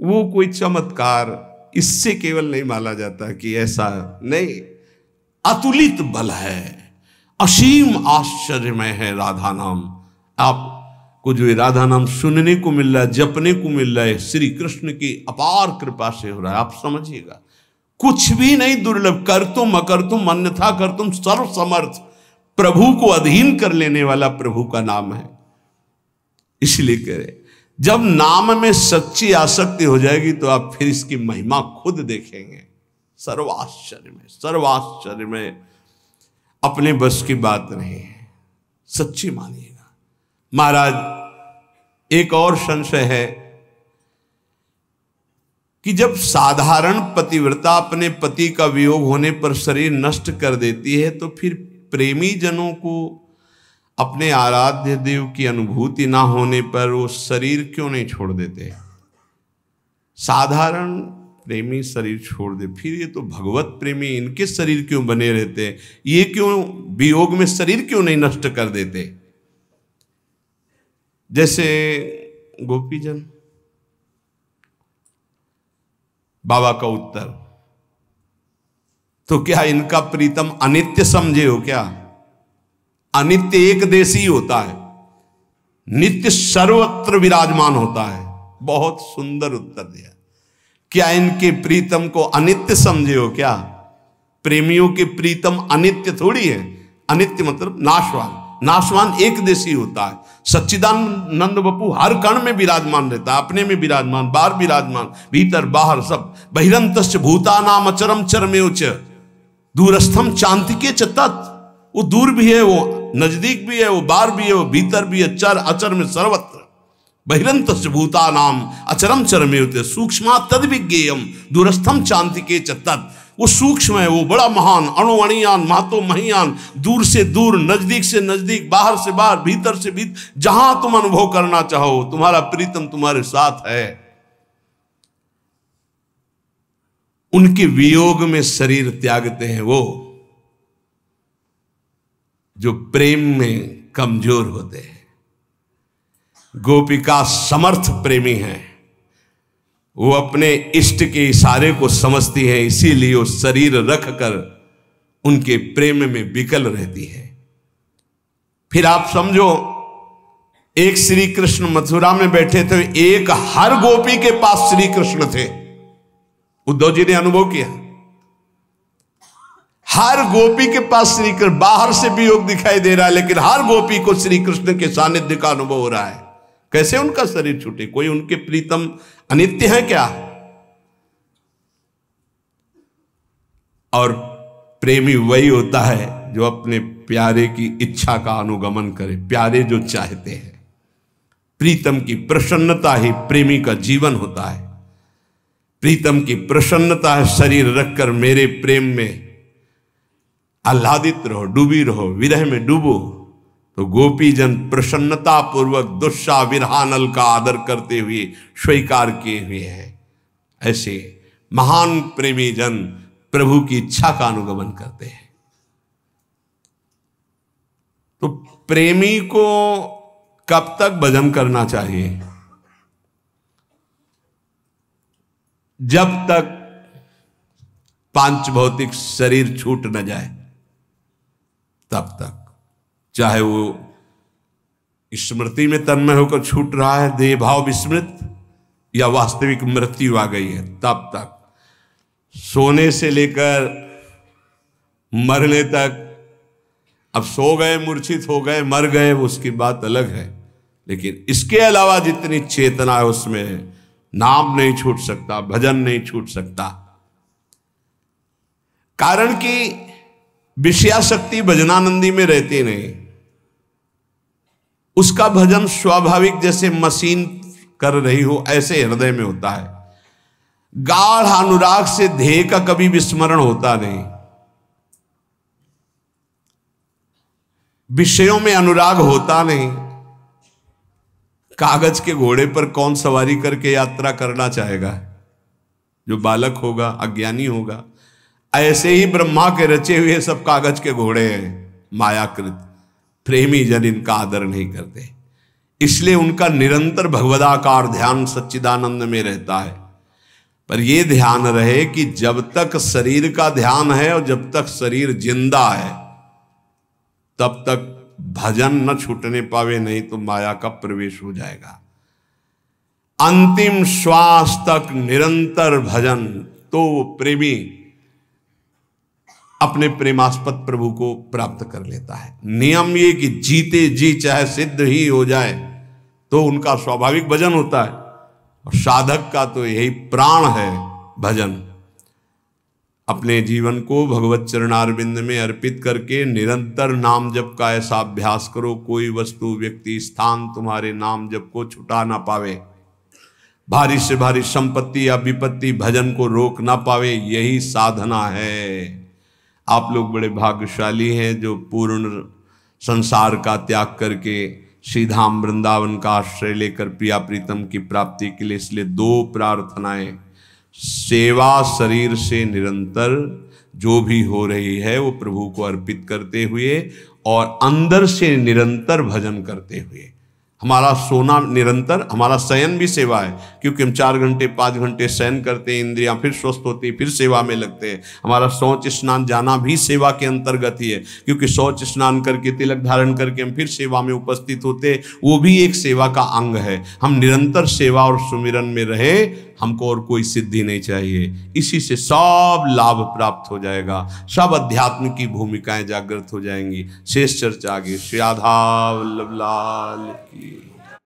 वो कोई चमत्कार इससे केवल नहीं माना जाता कि ऐसा नहीं, अतुलित बल है, असीम आश्चर्यमय है राधा नाम। आपको जो राधा नाम सुनने को मिल रहा है, जपने को मिल रहा है, श्री कृष्ण की अपार कृपा से हो रहा है। आप समझिएगा, कुछ भी नहीं दुर्लभ, कर तुम अकर तुम अन्यथा कर तुम, सर्व समर्थ प्रभु को अधीन कर लेने वाला प्रभु का नाम है। इसलिए कह रहे, जब नाम में सच्ची आसक्ति हो जाएगी तो आप फिर इसकी महिमा खुद देखेंगे। सर्वाश्चर्य में अपने बस की बात नहीं है, सच्ची मानिएगा। महाराज एक और संशय है कि जब साधारण पतिव्रता अपने पति का वियोग होने पर शरीर नष्ट कर देती है, तो फिर प्रेमी जनों को अपने आराध्य देव की अनुभूति ना होने पर वो शरीर क्यों नहीं छोड़ देते। साधारण प्रेमी शरीर छोड़ दे, फिर ये तो भगवत प्रेमी, इनके शरीर क्यों बने रहते, ये क्यों वियोग में शरीर क्यों नहीं नष्ट कर देते। जैसे गोपीजन, बाबा का उत्तर, तो क्या इनका प्रीतम अनित्य समझे हो क्या? अनित्य एक देशी होता है, नित्य सर्वत्र विराजमान होता है। बहुत सुंदर उत्तर दिया। क्या इनके प्रीतम को अनित्य समझे हो क्या? प्रेमियों के प्रीतम अनित्य थोड़ी है। अनित्य मतलब नाशवान, नाशवान एक देशी होता है। सच्चिदानंद बपू हर कण में विराजमान रहता है, अपने में विराजमान, बाहर विराजमान, भीतर बाहर सब। बहिरंतश्च भूतानाम अचरम चरमेव च दूरस्थम चांतिके च तत्। वो दूर भी है, वो नजदीक भी है, वो बाहर भी है, वो भीतर भी है, चर अचर में सर्वत्र। बहिरंतश्च भूतानाम अचरम चरमेव च सूक्ष्मा तद विज्ञेयम दूरस्थम चांतिके च तत्। वो सूक्ष्म है, वो बड़ा महान, अणुअणियान महतो महियान, दूर से दूर, नजदीक से नजदीक, बाहर से बाहर, भीतर से भीतर, जहां तुम अनुभव करना चाहो तुम्हारा प्रीतम तुम्हारे साथ है। उनके वियोग में शरीर त्यागते हैं वो जो प्रेम में कमजोर होते हैं। गोपिका समर्थ प्रेमी हैं, वो अपने इष्ट के इशारे को समझती है, इसीलिए वो शरीर रखकर उनके प्रेम में विकल रहती है। फिर आप समझो, एक श्री कृष्ण मथुरा में बैठे थे, एक हर गोपी के पास श्री कृष्ण थे। उद्धव जी ने अनुभव किया, हर गोपी के पास श्री कृष्ण। बाहर से वियोग दिखाई दे रहा है, लेकिन हर गोपी को श्री कृष्ण के सानिध्य का अनुभव हो रहा है। कैसे उनका शरीर छूटे? कोई उनके प्रीतम अनित्य है क्या? और प्रेमी वही होता है जो अपने प्यारे की इच्छा का अनुगमन करे, प्यारे जो चाहते हैं। प्रीतम की प्रसन्नता ही प्रेमी का जीवन होता है। प्रीतम की प्रसन्नता है शरीर रखकर मेरे प्रेम में आह्लादित रहो, डूबी रहो, विरह में डूबो। तो गोपी जन प्रसन्नता पूर्वक दुस्सा विरहानल का आदर करते हुए स्वीकार किए हुए हैं। ऐसे महान प्रेमी जन प्रभु की इच्छा का अनुगमन करते हैं। तो प्रेमी को कब तक भजन करना चाहिए? जब तक पांच भौतिक शरीर छूट न जाए तब तक। चाहे वो स्मृति में तन्मय होकर छूट रहा है, देह भाव विस्मृत, या वास्तविक मृत्यु आ गई है, तब तक। सोने से लेकर मरने तक, अब सो गए, मूर्छित हो गए, मर गए, उसकी बात अलग है। लेकिन इसके अलावा जितनी चेतना है उसमें नाम नहीं छूट सकता, भजन नहीं छूट सकता। कारण कि विषयाशक्ति भजनानंदी में रहती नहीं। उसका भजन स्वाभाविक जैसे मशीन कर रही हो ऐसे हृदय में होता है। गाढ़ अनुराग से ध्येय का कभी विस्मरण होता नहीं। विषयों में अनुराग होता नहीं। कागज के घोड़े पर कौन सवारी करके यात्रा करना चाहेगा? जो बालक होगा, अज्ञानी होगा। ऐसे ही ब्रह्मा के रचे हुए सब कागज के घोड़े हैं, मायाकृत। प्रेमी जन इनका आदर नहीं करते, इसलिए उनका निरंतर भगवदाकार ध्यान सच्चिदानंद में रहता है। पर यह ध्यान रहे कि जब तक शरीर का ध्यान है और जब तक शरीर जिंदा है तब तक भजन न छूटने पावे, नहीं तो माया का प्रवेश हो जाएगा। अंतिम श्वास तक निरंतर भजन, तो वो प्रेमी अपने प्रेमास्पद प्रभु को प्राप्त कर लेता है। नियम ये कि जीते जी चाहे सिद्ध ही हो जाए तो उनका स्वाभाविक भजन होता है। और साधक का तो यही प्राण है भजन। अपने जीवन को भगवत चरणारविंद में अर्पित करके निरंतर नाम जप का ऐसा अभ्यास करो, कोई वस्तु व्यक्ति स्थान तुम्हारे नाम जप को छुटा ना पावे। भारी से भारी संपत्ति या विपत्ति भजन को रोक ना पावे, यही साधना है। आप लोग बड़े भाग्यशाली हैं जो पूर्ण संसार का त्याग करके श्रीधाम वृंदावन का आश्रय लेकर प्रिया प्रीतम की प्राप्ति के लिए। इसलिए दो प्रार्थनाएं, सेवा शरीर से निरंतर जो भी हो रही है वो प्रभु को अर्पित करते हुए और अंदर से निरंतर भजन करते हुए। हमारा सोना निरंतर, हमारा शयन भी सेवा है, क्योंकि हम 4 घंटे 5 घंटे शयन करते हैं, इंद्रियां फिर स्वस्थ होती है, फिर सेवा में लगते हैं। हमारा शौच स्नान जाना भी सेवा के अंतर्गत ही है, क्योंकि शौच स्नान करके तिलक धारण करके हम फिर सेवा में उपस्थित होते हैं, वो भी एक सेवा का अंग है। हम निरंतर सेवा और सुमिरन में रहे, हमको और कोई सिद्धि नहीं चाहिए। इसी से सब लाभ प्राप्त हो जाएगा, सब अध्यात्म की भूमिकाएं जागृत हो जाएंगी। शेष चर्चा आगे। श्री राधा वल्लभ लाल की।